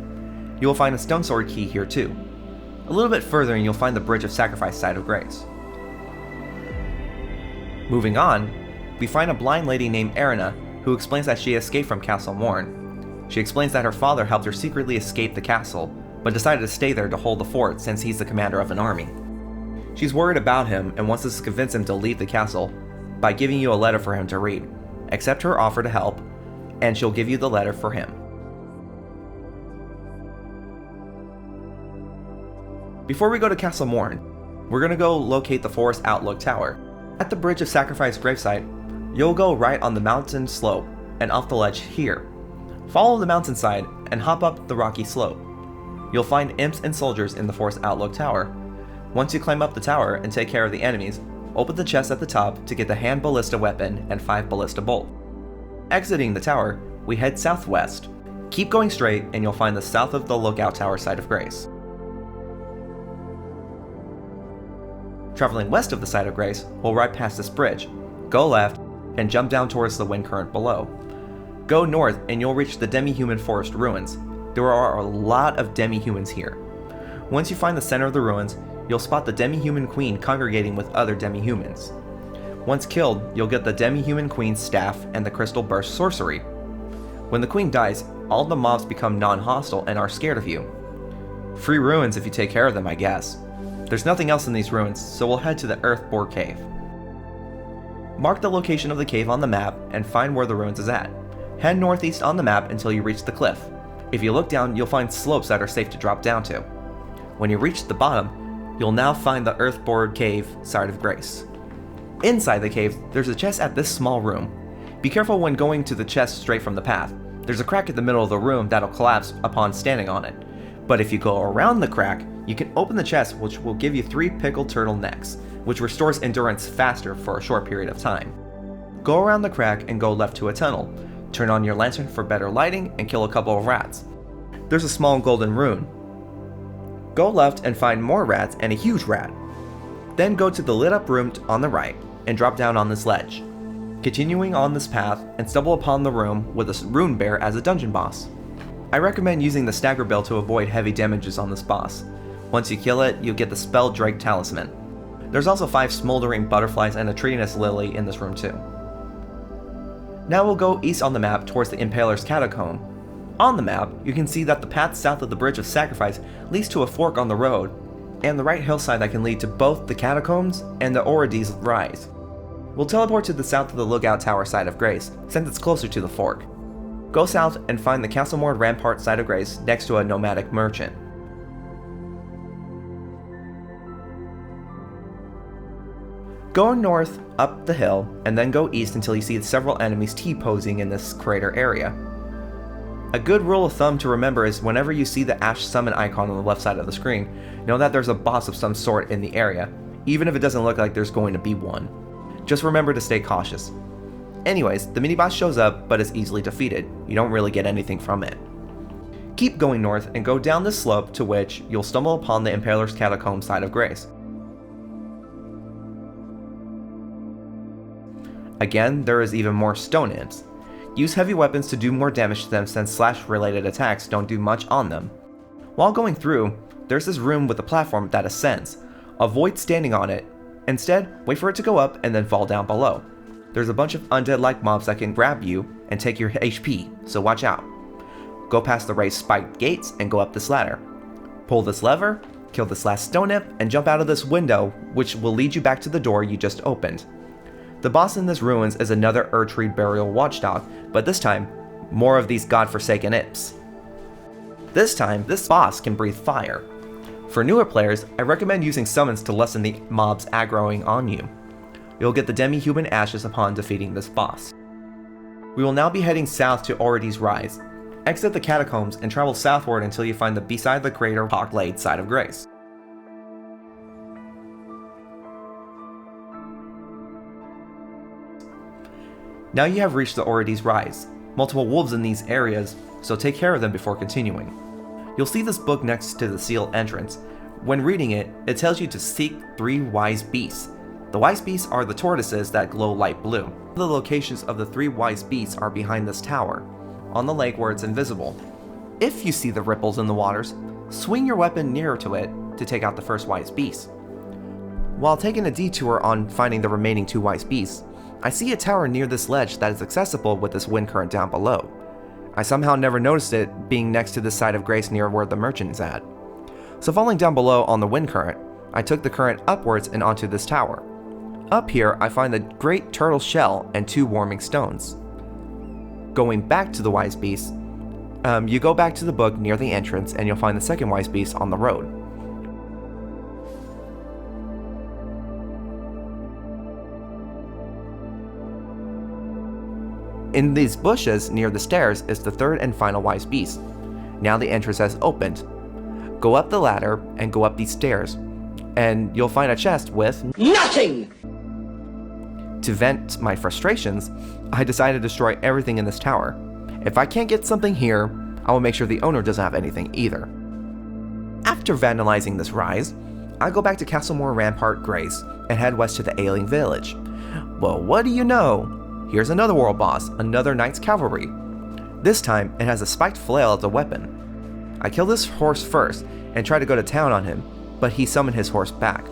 You will find a stone sword key here too. A little bit further and you'll find the Bridge of Sacrifice side of Grace. Moving on, we find a blind lady named Erina who explains that she escaped from Castle Morn. She explains that her father helped her secretly escape the castle, but decided to stay there to hold the fort since he's the commander of an army. She's worried about him and wants to convince him to leave the castle by giving you a letter for him to read. Accept her offer to help, and she'll give you the letter for him. Before we go to Castle Morn, we're going to go locate the Forest Outlook Tower. At the Bridge of Sacrifice gravesite, you'll go right on the mountain slope and off the ledge here. Follow the mountainside and hop up the rocky slope. You'll find imps and soldiers in the Forest Outlook Tower. Once you climb up the tower and take care of the enemies, open the chest at the top to get the hand ballista weapon and 5 ballista bolt. Exiting the tower, we head southwest. Keep going straight and you'll find the south of the lookout tower side of Grace. Traveling west of the side of Grace, we'll ride past this bridge, go left, and jump down towards the wind current below. Go north and you'll reach the demi-human forest ruins. There are a lot of demi-humans here. Once you find the center of the ruins, you'll spot the demi-human queen congregating with other demi-humans. Once killed, you'll get the demi-human queen's staff and the crystal burst sorcery. When the queen dies, all the mobs become non-hostile and are scared of you. Free ruins if you take care of them, I guess. There's nothing else in these ruins, so we'll head to the Earthbore Cave. Mark the location of the cave on the map and find where the ruins is at. Head northeast on the map until you reach the cliff. If you look down, you'll find slopes that are safe to drop down to. When you reach the bottom, you'll now find the Earthbore Cave side of Grace. Inside the cave, there's a chest at this small room. Be careful when going to the chest straight from the path. There's a crack in the middle of the room that'll collapse upon standing on it. But if you go around the crack, you can open the chest, which will give you 3 pickled turtle necks, which restores endurance faster for a short period of time. Go around the crack and go left to a tunnel. Turn on your lantern for better lighting and kill a couple of rats. There's a small golden rune. Go left and find more rats and a huge rat. Then go to the lit up room on the right and drop down on this ledge. Continuing on this path and stumble upon the room with a rune bear as a dungeon boss. I recommend using the stagger bell to avoid heavy damages on this boss. Once you kill it, you'll get the Spell Drake Talisman. There's also 5 smoldering butterflies and a treeless lily in this room too. Now we'll go east on the map towards the Impaler's Catacomb. On the map, you can see that the path south of the Bridge of Sacrifice leads to a fork on the road, and the right hillside that can lead to both the Catacombs and the Oride's Rise. We'll teleport to the south of the Lookout Tower side of Grace, since it's closer to the fork. Go south and find the Castlemore Rampart side of Grace next to a nomadic merchant. Go north up the hill and then go east until you see several enemies T-posing in this crater area. A good rule of thumb to remember is whenever you see the Ash Summon icon on the left side of the screen, know that there's a boss of some sort in the area, even if it doesn't look like there's going to be one. Just remember to stay cautious. Anyways, the mini-boss shows up but is easily defeated. You don't really get anything from it. Keep going north and go down this slope to which you'll stumble upon the Impaler's Catacomb side of Grace. Again, there is even more stone imps. Use heavy weapons to do more damage to them since slash-related attacks don't do much on them. While going through, there's this room with a platform that ascends. Avoid standing on it. Instead, wait for it to go up and then fall down below. There's a bunch of undead-like mobs that can grab you and take your HP, so watch out. Go past the raised spiked gates and go up this ladder. Pull this lever, kill this last stone imp, and jump out of this window, which will lead you back to the door you just opened. The boss in this ruins is another Erdtree burial watchdog, but this time, more of these godforsaken imps. This time, this boss can breathe fire. For newer players, I recommend using summons to lessen the mobs aggroing on you. You'll get the demi-human ashes upon defeating this boss. We will now be heading south to Oridi's Rise. Exit the catacombs and travel southward until you find the beside the crater Hawkblade side of Grace. Now you have reached the Oridi's Rise. Multiple wolves in these areas, so take care of them before continuing. You'll see this book next to the sealed entrance. When reading it, it tells you to seek 3 wise beasts. The wise beasts are the tortoises that glow light blue. The locations of the 3 wise beasts are behind this tower, on the lake where it's invisible. If you see the ripples in the waters, swing your weapon nearer to it to take out the first wise beast. While taking a detour on finding the remaining 2 wise beasts, I see a tower near this ledge that is accessible with this wind current down below. I somehow never noticed it being next to this side of Grace near where the merchant is at. So falling down below on the wind current, I took the current upwards and onto this tower. Up here, I find the great turtle shell and 2 warming stones. Going back to the wise beast, you go back to the book near the entrance and you'll find the second wise beast on the road. In these bushes near the stairs is the third and final wise beast. Now the entrance has opened. Go up the ladder and go up these stairs, and you'll find a chest with nothing! To vent my frustrations, I decided to destroy everything in this tower. If I can't get something here, I will make sure the owner doesn't have anything either. After vandalizing this rise, I go back to Castlemore Rampart Grace and head west to the Ailing Village. Well, what do you know? Here's another world boss, another Knight's Cavalry. This time, it has a spiked flail as a weapon. I kill this horse first and try to go to town on him, but he summoned his horse back.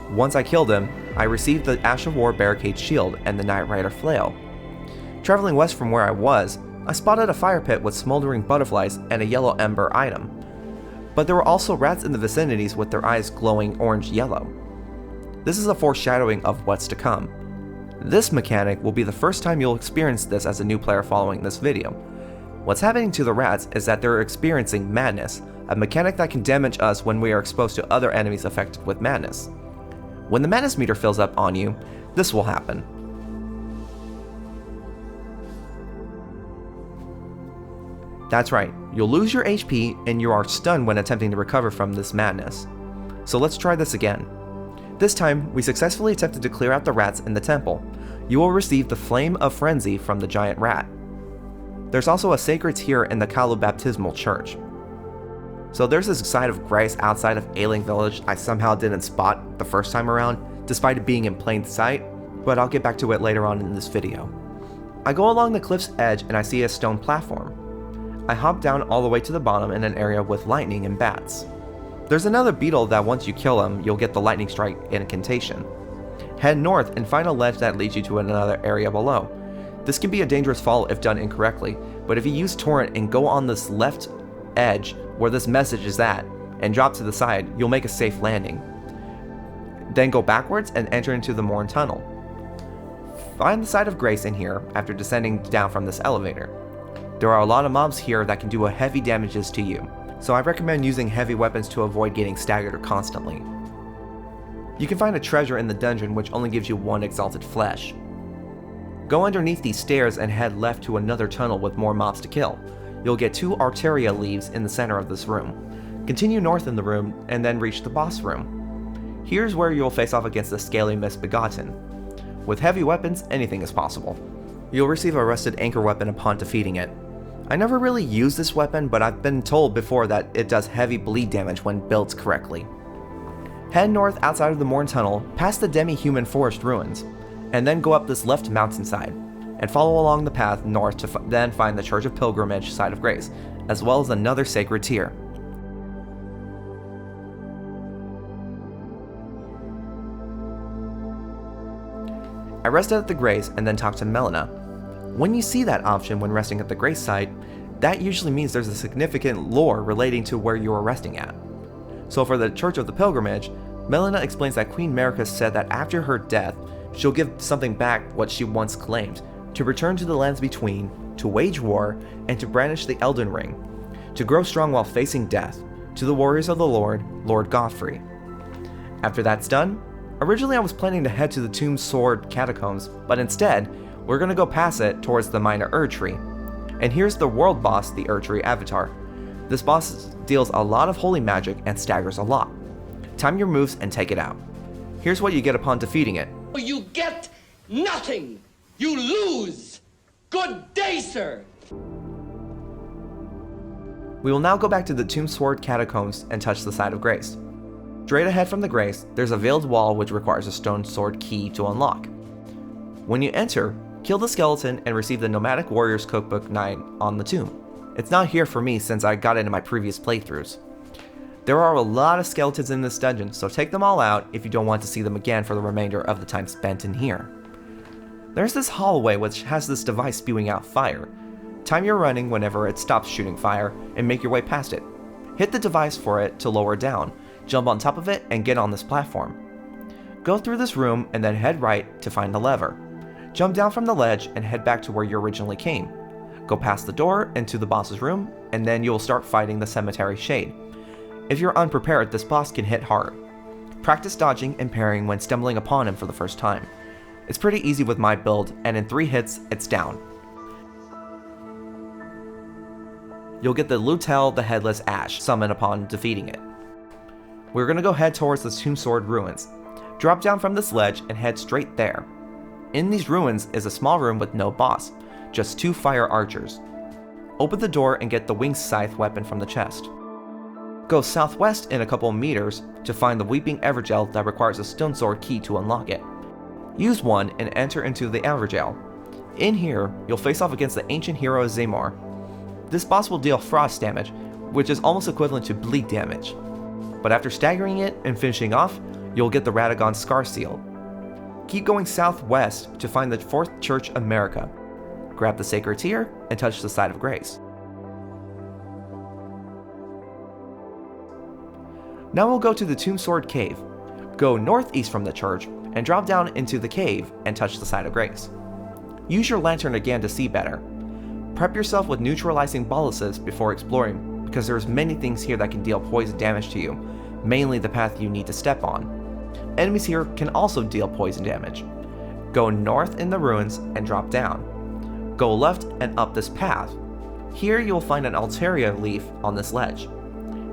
Once I killed him, I received the Ash of War Barricade Shield and the Knight Rider Flail. Traveling west from where I was, I spotted a fire pit with smoldering butterflies and a yellow ember item. But there were also rats in the vicinities with their eyes glowing orange-yellow. This is a foreshadowing of what's to come. This mechanic will be the first time you'll experience this as a new player following this video. What's happening to the rats is that they're experiencing madness, a mechanic that can damage us when we are exposed to other enemies affected with madness. When the madness meter fills up on you, this will happen. That's right, you'll lose your HP and you are stunned when attempting to recover from this madness. So let's try this again. This time, we successfully attempted to clear out the rats in the temple. You will receive the Flame of Frenzy from the giant rat. There's also a sacred tear in the Kalu Baptismal Church. So there's this side of Grace outside of Ailing Village I somehow didn't spot the first time around, despite it being in plain sight, but I'll get back to it later on in this video. I go along the cliff's edge and I see a stone platform. I hop down all the way to the bottom in an area with lightning and bats. There's another beetle that once you kill him, you'll get the lightning strike incantation. Head north and find a ledge that leads you to another area below. This can be a dangerous fall if done incorrectly, but if you use Torrent and go on this left edge where this message is at, and drop to the side, you'll make a safe landing. Then go backwards and enter into the Morn Tunnel. Find the side of Grace in here after descending down from this elevator. There are a lot of mobs here that can do heavy damages to you, so I recommend using heavy weapons to avoid getting staggered constantly. You can find a treasure in the dungeon which only gives you 1 exalted flesh. Go underneath these stairs and head left to another tunnel with more mobs to kill. You'll get 2 Arteria leaves in the center of this room. Continue north in the room and then reach the boss room. Here's where you'll face off against the scaly Misbegotten. With heavy weapons, anything is possible. You'll receive a rusted anchor weapon upon defeating it. I never really used this weapon, but I've been told before that it does heavy bleed damage when built correctly. Head north outside of the Morn Tunnel, past the demi-human forest ruins, and then go up this left mountainside, and follow along the path north to then find the Church of Pilgrimage Site of Grace, as well as another sacred tier. I rested at the Grace and then talked to Melina. When you see that option when resting at the Grace site, that usually means there's a significant lore relating to where you are resting at. So for the Church of the Pilgrimage, Melina explains that Queen Marika said that after her death, she'll give something back what she once claimed, to return to the lands between, to wage war, and to brandish the Elden Ring, to grow strong while facing death, to the warriors of the Lord, Lord Godfrey. After that's done, originally I was planning to head to the Tomb Sword Catacombs, but instead, we're gonna go past it towards the Minor Erdtree. And here's the world boss, the Erdtree Avatar. This boss deals a lot of holy magic and staggers a lot. Time your moves and take it out. Here's what you get upon defeating it. You get nothing. You lose. Good day, sir. We will now go back to the Tomb Sword Catacombs and touch the Site of Grace. Straight ahead from the Grace, there's a veiled wall which requires a stone sword key to unlock. When you enter, kill the skeleton and receive the Nomadic Warriors Cookbook 9 on the tomb. It's not here for me since I got it in my previous playthroughs. There are a lot of skeletons in this dungeon, so take them all out if you don't want to see them again for the remainder of the time spent in here. There's this hallway which has this device spewing out fire. Time your running whenever it stops shooting fire and make your way past it. Hit the device for it to lower down, jump on top of it and get on this platform. Go through this room and then head right to find the lever. Jump down from the ledge and head back to where you originally came. Go past the door into the boss's room and then you'll start fighting the Cemetery Shade. If you're unprepared, this boss can hit hard. Practice dodging and parrying when stumbling upon him for the first time. It's pretty easy with my build, and in 3 hits, it's down. You'll get the Lutel the Headless Ash summon upon defeating it. We're gonna go head towards the Tomb Sword ruins. Drop down from this ledge and head straight there. In these ruins is a small room with no boss, just 2 fire archers. Open the door and get the Winged Scythe weapon from the chest. Go southwest in a couple meters to find the Weeping Evergaol that requires a stone sword key to unlock it. Use one and enter into the Evergaol. In here, you'll face off against the ancient hero Zamor. This boss will deal frost damage, which is almost equivalent to bleed damage. But after staggering it and finishing off, you'll get the Radagon Scar Seal. Keep going southwest to find the 4th Church of Marika. Grab the Sacred Tear and touch the Site of Grace. Now we'll go to the Tomb Sword Cave. Go northeast from the church and drop down into the cave and touch the Site of Grace. Use your lantern again to see better. Prep yourself with neutralizing boluses before exploring, because there's many things here that can deal poison damage to you, mainly the path you need to step on. Enemies here can also deal poison damage. Go north in the ruins and drop down. Go left and up this path. Here you'll find an Altaria leaf on this ledge.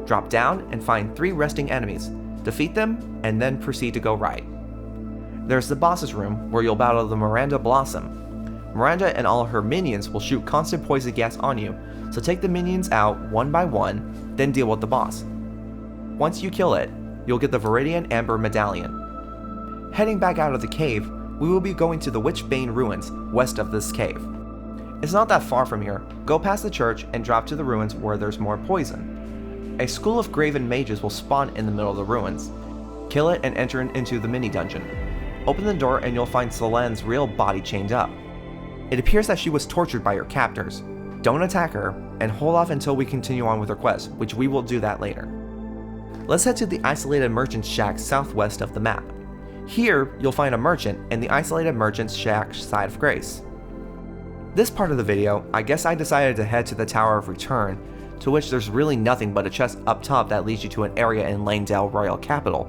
Drop down and find 3 resting enemies. Defeat them and then proceed to go right. There's the boss's room where you'll battle the Miranda Blossom. Miranda and all her minions will shoot constant poison gas on you, so take the minions out one by one, then deal with the boss. Once you kill it, you'll get the Viridian Amber Medallion. Heading back out of the cave, we will be going to the Witchbane ruins west of this cave. It's not that far from here. Go past the church and drop to the ruins where there's more poison. A school of graven mages will spawn in the middle of the ruins. Kill it and enter into the mini dungeon. Open the door and you'll find Selene's real body chained up. It appears that she was tortured by her captors. Don't attack her, and hold off until we continue on with her quest, which we will do that later. Let's head to the Isolated Merchant's Shack southwest of the map. Here, you'll find a merchant in the Isolated Merchant's Shack Site of Grace. This part of the video, I guess I decided to head to the Tower of Return, to which there's really nothing but a chest up top that leads you to an area in Langdale Royal Capital.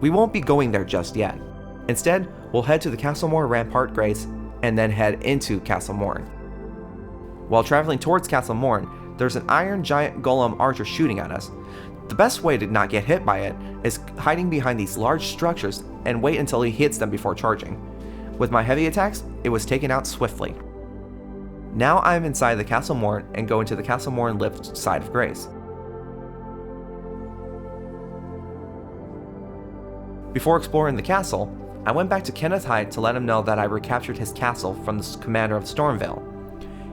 We won't be going there just yet. Instead, we'll head to the Castlemore Rampart Grace and then head into Castle Morn. While traveling towards Castle Morn, there's an iron giant golem archer shooting at us. The best way to not get hit by it is hiding behind these large structures and wait until he hits them before charging. With my heavy attacks, it was taken out swiftly. Now I am inside the Castle Morn and go into the Castle Morn lift side of Grace. Before exploring the castle, I went back to Kenneth Hyde to let him know that I recaptured his castle from the commander of Stormvale.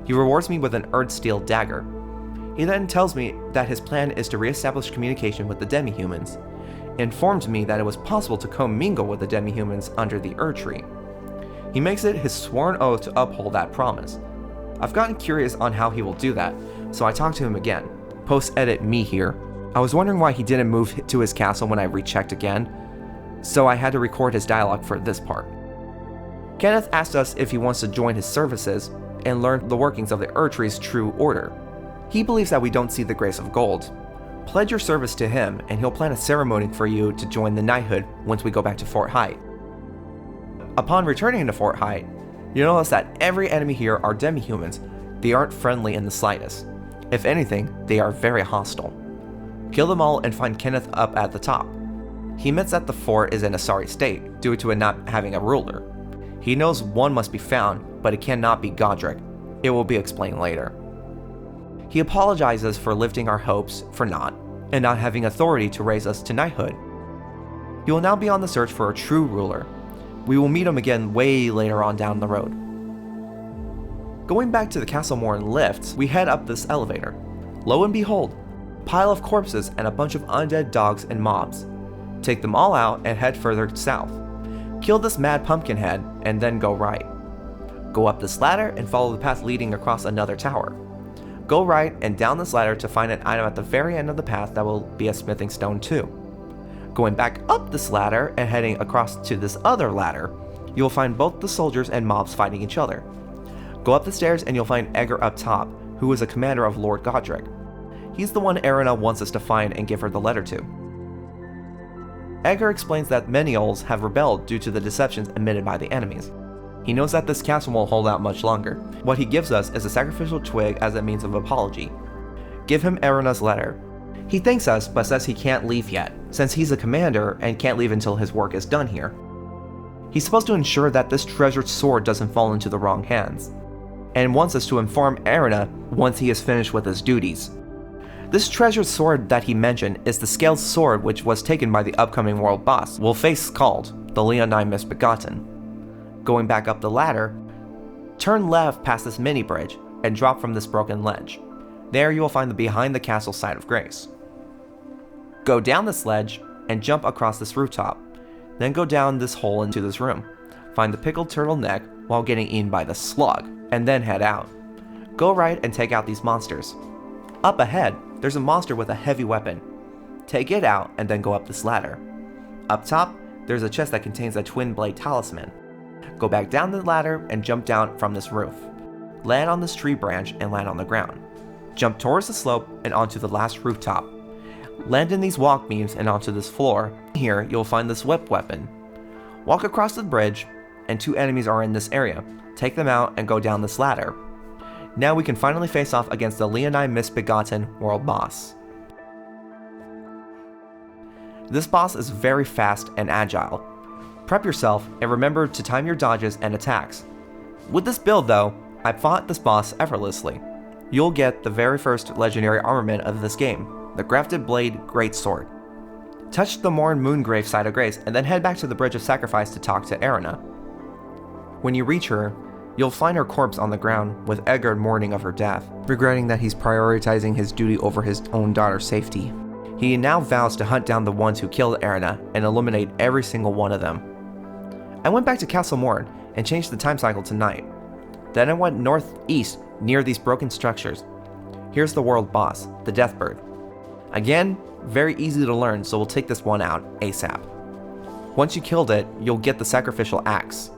He rewards me with an Erdsteel dagger. He then tells me that his plan is to re-establish communication with the demi-humans, informs me that it was possible to commingle with the demi-humans under the Erd Tree. He makes it his sworn oath to uphold that promise. I've gotten curious on how he will do that, so I talked to him again. Post-edit me here. I was wondering why he didn't move to his castle when I rechecked again, so I had to record his dialogue for this part. Kenneth asked us if he wants to join his services and learn the workings of the Erd Tree's true order. He believes that we don't see the grace of gold. Pledge your service to him and he'll plan a ceremony for you to join the knighthood once we go back to Fort Hyde. Upon returning to Fort Hyde, you notice that every enemy here are demi-humans. They aren't friendly in the slightest. If anything, they are very hostile. Kill them all and find Kenneth up at the top. He admits that the fort is in a sorry state due to it not having a ruler. He knows one must be found, but it cannot be Godrick. It will be explained later. He apologizes for lifting our hopes for naught, and not having authority to raise us to knighthood. He will now be on the search for a true ruler. We will meet him again way later on down the road. Going back to the Castle Morn lift, we head up this elevator. Lo and behold, a pile of corpses and a bunch of undead dogs and mobs. Take them all out and head further south. Kill this mad pumpkinhead and then go right. Go up this ladder and follow the path leading across another tower. Go right and down this ladder to find an item at the very end of the path that will be a smithing stone too. Going back up this ladder and heading across to this other ladder, you will find both the soldiers and mobs fighting each other. Go up the stairs and you'll find Edgar up top, who is a commander of Lord Godrick. He's the one Erina wants us to find and give her the letter to. Edgar explains that many Ols have rebelled due to the deceptions emitted by the enemies. He knows that this castle won't hold out much longer. What he gives us is a sacrificial twig as a means of apology. Give him Erina's letter. He thanks us but says he can't leave yet, since he's a commander and can't leave until his work is done here. He's supposed to ensure that this treasured sword doesn't fall into the wrong hands, and wants us to inform Erina once he is finished with his duties. This treasured sword that he mentioned is the scaled sword which was taken by the upcoming world boss we'll face, called the Liurnia Misbegotten. Going back up the ladder, turn left past this mini bridge and drop from this broken ledge. There you will find the behind the castle side of Grace. Go down this ledge and jump across this rooftop, then go down this hole into this room. Find the pickled turtle neck while getting eaten by the slug, and then head out. Go right and take out these monsters. Up ahead, there's a monster with a heavy weapon. Take it out and then go up this ladder. Up top, there's a chest that contains a twin blade talisman. Go back down the ladder and jump down from this roof. Land on this tree branch and land on the ground. Jump towards the slope and onto the last rooftop. Land in these walk beams and onto this floor. Here, you'll find this whip weapon. Walk across the bridge, and 2 enemies are in this area. Take them out and go down this ladder. Now we can finally face off against the Liurnia Misbegotten world boss. This boss is very fast and agile. Prep yourself and remember to time your dodges and attacks. With this build though, I fought this boss effortlessly. You'll get the very first legendary armament of this game, the Grafted Blade Greatsword. Touch the Morn Moongrave side of Grace and then head back to the Bridge of Sacrifice to talk to Erina. When you reach her, you'll find her corpse on the ground with Edgar mourning of her death, regretting that he's prioritizing his duty over his own daughter's safety. He now vows to hunt down the ones who killed Erina and eliminate every single one of them. I went back to Castle Morn and changed the time cycle to night. Then I went northeast near these broken structures. Here's the world boss, the Deathbird. Again, very easy to learn, so we'll take this one out ASAP. Once you killed it, you'll get the sacrificial axe.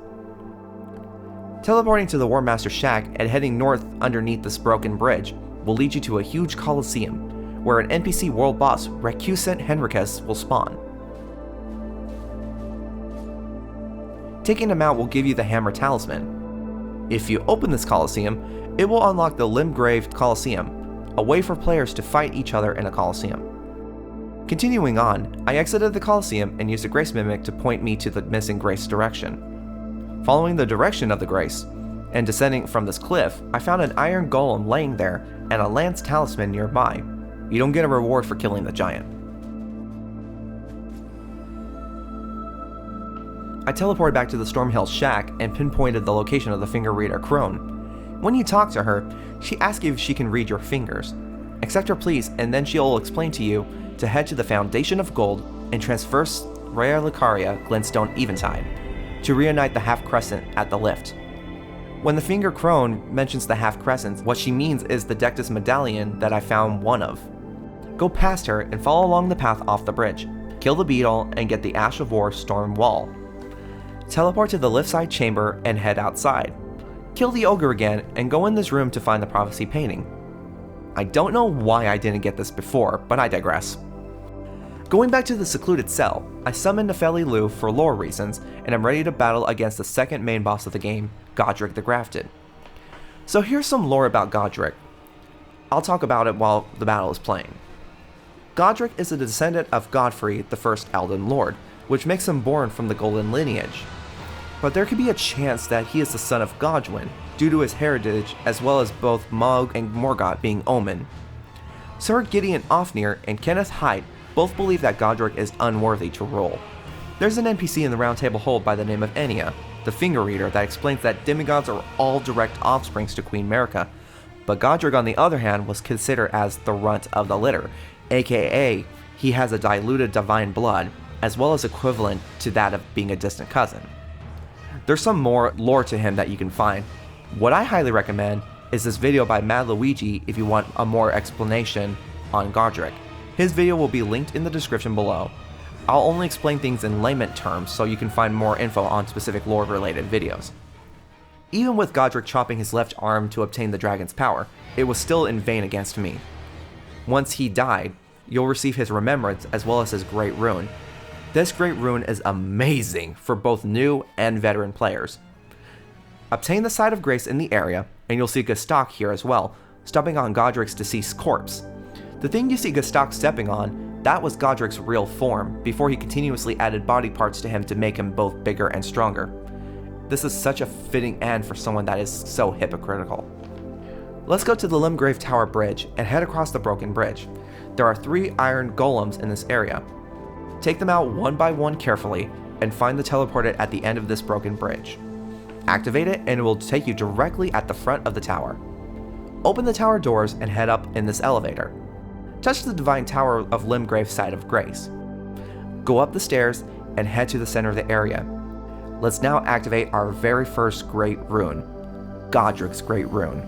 Teleporting to the War Master's shack and heading north underneath this broken bridge will lead you to a huge coliseum, where an NPC world boss, Recusant Henricus, will spawn. Taking him out will give you the Hammer Talisman. If you open this coliseum, it will unlock the Limgrave Coliseum, a way for players to fight each other in a coliseum. Continuing on, I exited the coliseum and used a Grace Mimic to point me to the missing Grace direction. Following the direction of the Grace, and descending from this cliff, I found an iron golem laying there and a lance talisman nearby. You don't get a reward for killing the giant. I teleported back to the Stormhill shack and pinpointed the location of the finger reader Crone. When you talk to her, she asks you if she can read your fingers. Accept her please, and then she'll explain to you to head to the Foundation of Gold and transverse Rare Lucaria Glintstone Eventide to reunite the half crescent at the lift. When the finger Crone mentions the half crescents, what she means is the Dectus medallion that I found one of. Go past her and follow along the path off the bridge. Kill the beetle and get the Ash of War Storm Wall. Teleport to the lift side chamber and head outside. Kill the ogre again and go in this room to find the prophecy painting. I don't know why I didn't get this before, but I digress. Going back to the secluded cell, I summoned Nepheli Lu for lore reasons, and I'm ready to battle against the second main boss of the game, Godrick the Grafted. So here's some lore about Godrick. I'll talk about it while the battle is playing. Godrick is a descendant of Godfrey, the first Elden Lord, which makes him born from the Golden lineage. But there could be a chance that he is the son of Godwyn, due to his heritage as well as both Mog and Morgott being Omen. Sir Gideon Ofnir and Kenneth Hyde both believe that Godrick is unworthy to rule. There's an NPC in the Round Table Hold by the name of Enya, the finger reader, that explains that demigods are all direct offsprings to Queen Marika, but Godrick on the other hand was considered as the runt of the litter, aka he has a diluted divine blood, as well as equivalent to that of being a distant cousin. There's some more lore to him that you can find. What I highly recommend is this video by Mad Luigi if you want a more explanation on Godrick. His video will be linked in the description below. I'll only explain things in layman terms so you can find more info on specific lore related videos. Even with Godrick chopping his left arm to obtain the dragon's power, it was still in vain against me. Once he died, you'll receive his remembrance as well as his great rune. This great rune is amazing for both new and veteran players. Obtain the Side of Grace in the area, and you'll see Gustok here as well, stepping on Godrick's deceased corpse. The thing you see Gustok stepping on, that was Godrick's real form, before he continuously added body parts to him to make him both bigger and stronger. This is such a fitting end for someone that is so hypocritical. Let's go to the Limgrave Tower Bridge and head across the broken bridge. There are 3 iron golems in this area. Take them out one by one carefully and find the teleporter at the end of this broken bridge. Activate it and it will take you directly at the front of the tower. Open the tower doors and head up in this elevator. Touch the Divine Tower of Limgrave's Side of Grace. Go up the stairs and head to the center of the area. Let's now activate our very first great rune, Godrick's Great Rune.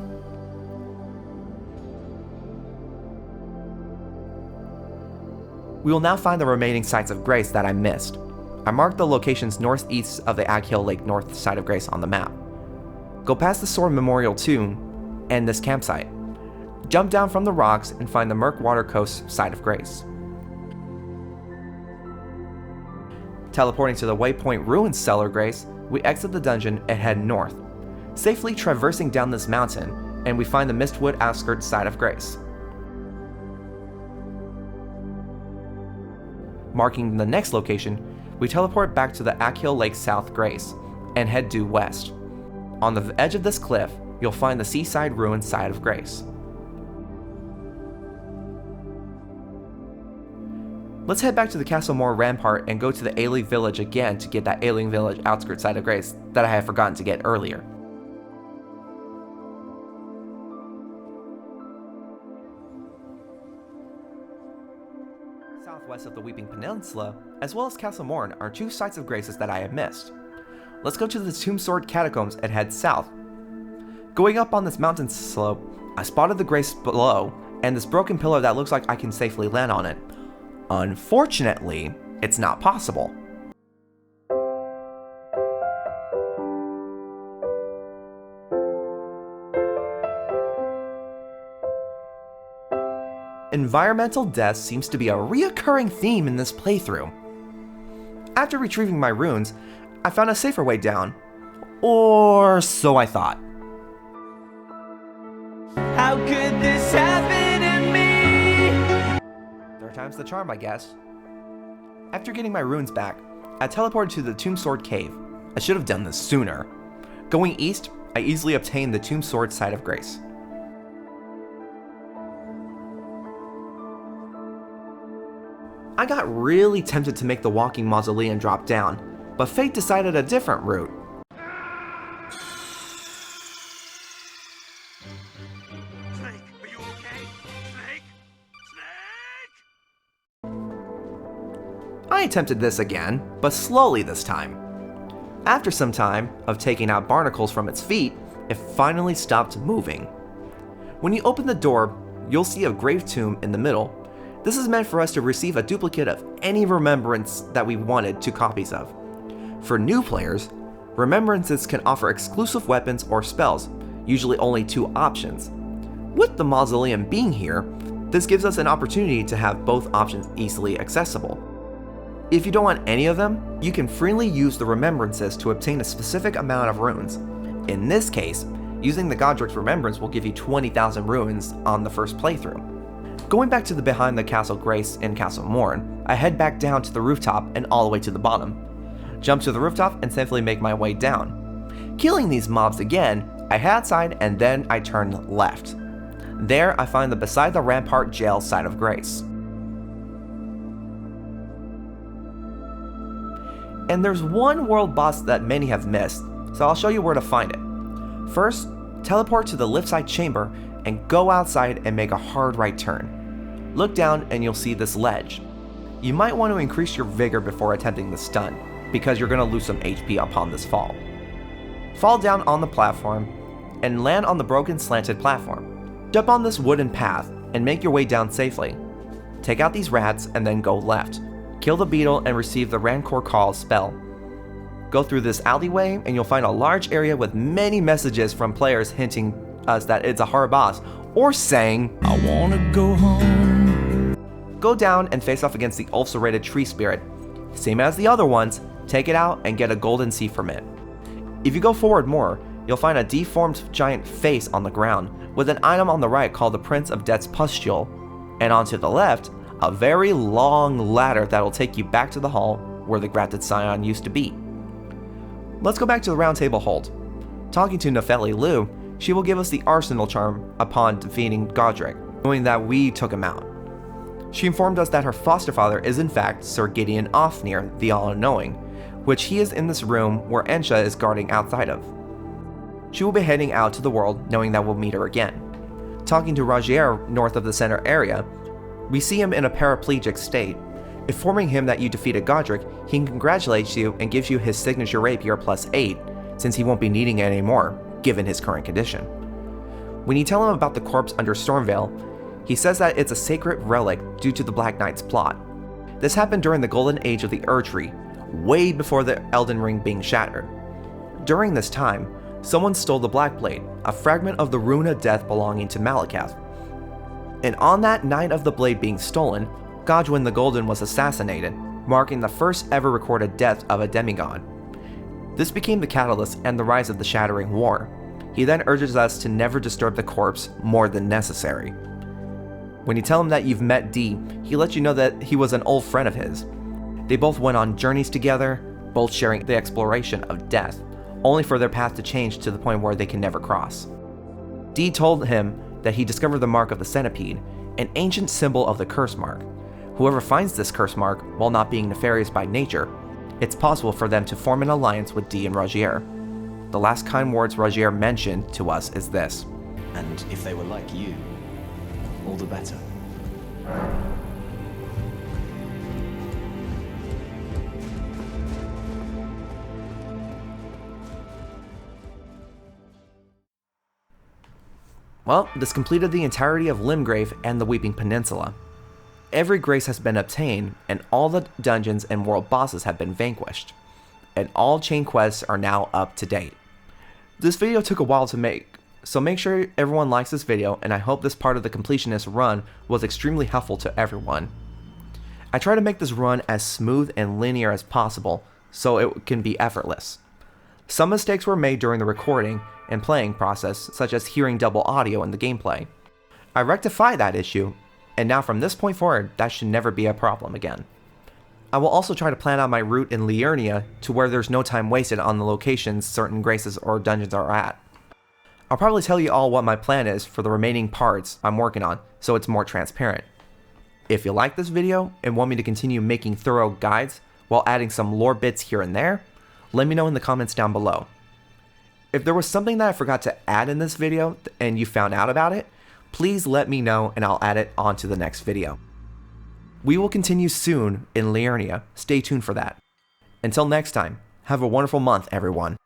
We will now find the remaining sites of grace that I missed. I marked the locations northeast of the Aghill Lake North Side of Grace on the map. Go past the Sword Memorial Tomb and this campsite. Jump down from the rocks and find the Murkwater Coast Side of Grace. Teleporting to the Waypoint Ruins Cellar Grace, we exit the dungeon and head north, safely traversing down this mountain, and we find the Mistwood Outskirts Side of Grace. Marking the next location, we teleport back to the Aghill Lake South Grace and head due west. On the edge of this cliff, you'll find the Seaside Ruins Side of Grace. Let's head back to the Castle Moor Rampart and go to the Ailing Village again to get that Ailing Village Outskirts Side of Grace that I had forgotten to get earlier. Southwest of the Weeping Peninsula, as well as Castle Morn, are 2 sites of graces that I have missed. Let's go to the Tombsword Catacombs and head south. Going up on this mountain slope, I spotted the grace below, and this broken pillar that looks like I can safely land on it. Unfortunately, it's not possible. Environmental death seems to be a reoccurring theme in this playthrough. After retrieving my runes, I found a safer way down. Or so I thought. How could this happen to me? Third time's the charm, I guess. After getting my runes back, I teleported to the Tombsword Cave. I should have done this sooner. Going east, I easily obtained the Tomb Sword Site of Grace. I got really tempted to make the walking mausoleum drop down, but fate decided a different route. Snake, are you okay? Snake? Snake? I attempted this again, but slowly this time. After some time of taking out barnacles from its feet, it finally stopped moving. When you open the door, you'll see a grave tomb in the middle. This is meant for us to receive a duplicate of any remembrance that we wanted 2 copies of. For new players, remembrances can offer exclusive weapons or spells, usually only 2 options. With the mausoleum being here, this gives us an opportunity to have both options easily accessible. If you don't want any of them, you can freely use the remembrances to obtain a specific amount of runes. In this case, using the Godrick's remembrance will give you 20,000 runes on the first playthrough. Going back to the behind the Castle Grace in Castle Morn, I head back down to the rooftop and all the way to the bottom. Jump to the rooftop and safely make my way down. Killing these mobs again, I head outside and then I turn left. There I find the Beside the Rampart Jail Site of Grace. And there's one world boss that many have missed, so I'll show you where to find it. First, teleport to the lift side chamber and go outside and make a hard right turn. Look down and you'll see this ledge. You might want to increase your vigor before attempting the stun, because you're going to lose some HP upon this fall. Fall down on the platform and land on the broken slanted platform. Jump on this wooden path and make your way down safely. Take out these rats and then go left. Kill the beetle and receive the Rancor Call spell. Go through this alleyway and you'll find a large area with many messages from players hinting us that it's a hard boss, or saying, "I wanna go home." Go down and face off against the ulcerated tree spirit. Same as the other ones, take it out and get a golden sea from it. If you go forward more, you'll find a deformed giant face on the ground, with an item on the right called the Prince of Death's Pustule, and onto the left, a very long ladder that'll take you back to the hall where the Grafted Scion used to be. Let's go back to the Round Table Hold. Talking to Nefeli Lu, she will give us the Arsenal charm upon defeating Godrick, knowing that we took him out. She informed us that her foster father is in fact Sir Gideon Ofnir, the All-Knowing, which he is in this room where Ensha is guarding outside of. She will be heading out to the world knowing that we'll meet her again. Talking to Rogier north of the center area, we see him in a paraplegic state. Informing him that you defeated Godrick, he congratulates you and gives you his signature rapier +8, since he won't be needing it anymore, given his current condition. When you tell him about the corpse under Stormvale, he says that it's a sacred relic due to the Black Knight's plot. This happened during the golden age of the Erdtree, way before the Elden Ring being shattered. During this time, someone stole the Black Blade, a fragment of the Rune of Death belonging to Malakath. And on that night of the blade being stolen, Godwyn the Golden was assassinated, marking the first ever recorded death of a demigod. This became the catalyst and the rise of the Shattering War. He then urges us to never disturb the corpse more than necessary. When you tell him that you've met Dee, he lets you know that he was an old friend of his. They both went on journeys together, both sharing the exploration of death, only for their path to change to the point where they can never cross. Dee told him that he discovered the Mark of the Centipede, an ancient symbol of the Curse Mark. Whoever finds this curse mark, while not being nefarious by nature, it's possible for them to form an alliance with Dee and Rogier. The last kind words Rogier mentioned to us is this: And if they were like you, all the better. Well, this completed the entirety of Limgrave and the Weeping Peninsula. Every grace has been obtained, and all the dungeons and world bosses have been vanquished. And all chain quests are now up to date. This video took a while to make, so make sure everyone likes this video, and I hope this part of the completionist run was extremely helpful to everyone. I try to make this run as smooth and linear as possible, so it can be effortless. Some mistakes were made during the recording and playing process, such as hearing double audio in the gameplay. I rectified that issue, and now from this point forward, that should never be a problem again. I will also try to plan out my route in Liurnia to where there's no time wasted on the locations certain graces or dungeons are at. I'll probably tell you all what my plan is for the remaining parts I'm working on, so it's more transparent. If you like this video and want me to continue making thorough guides while adding some lore bits here and there, let me know in the comments down below. If there was something that I forgot to add in this video and you found out about it, please let me know and I'll add it onto the next video. We will continue soon in Liurnia, stay tuned for that. Until next time, have a wonderful month everyone.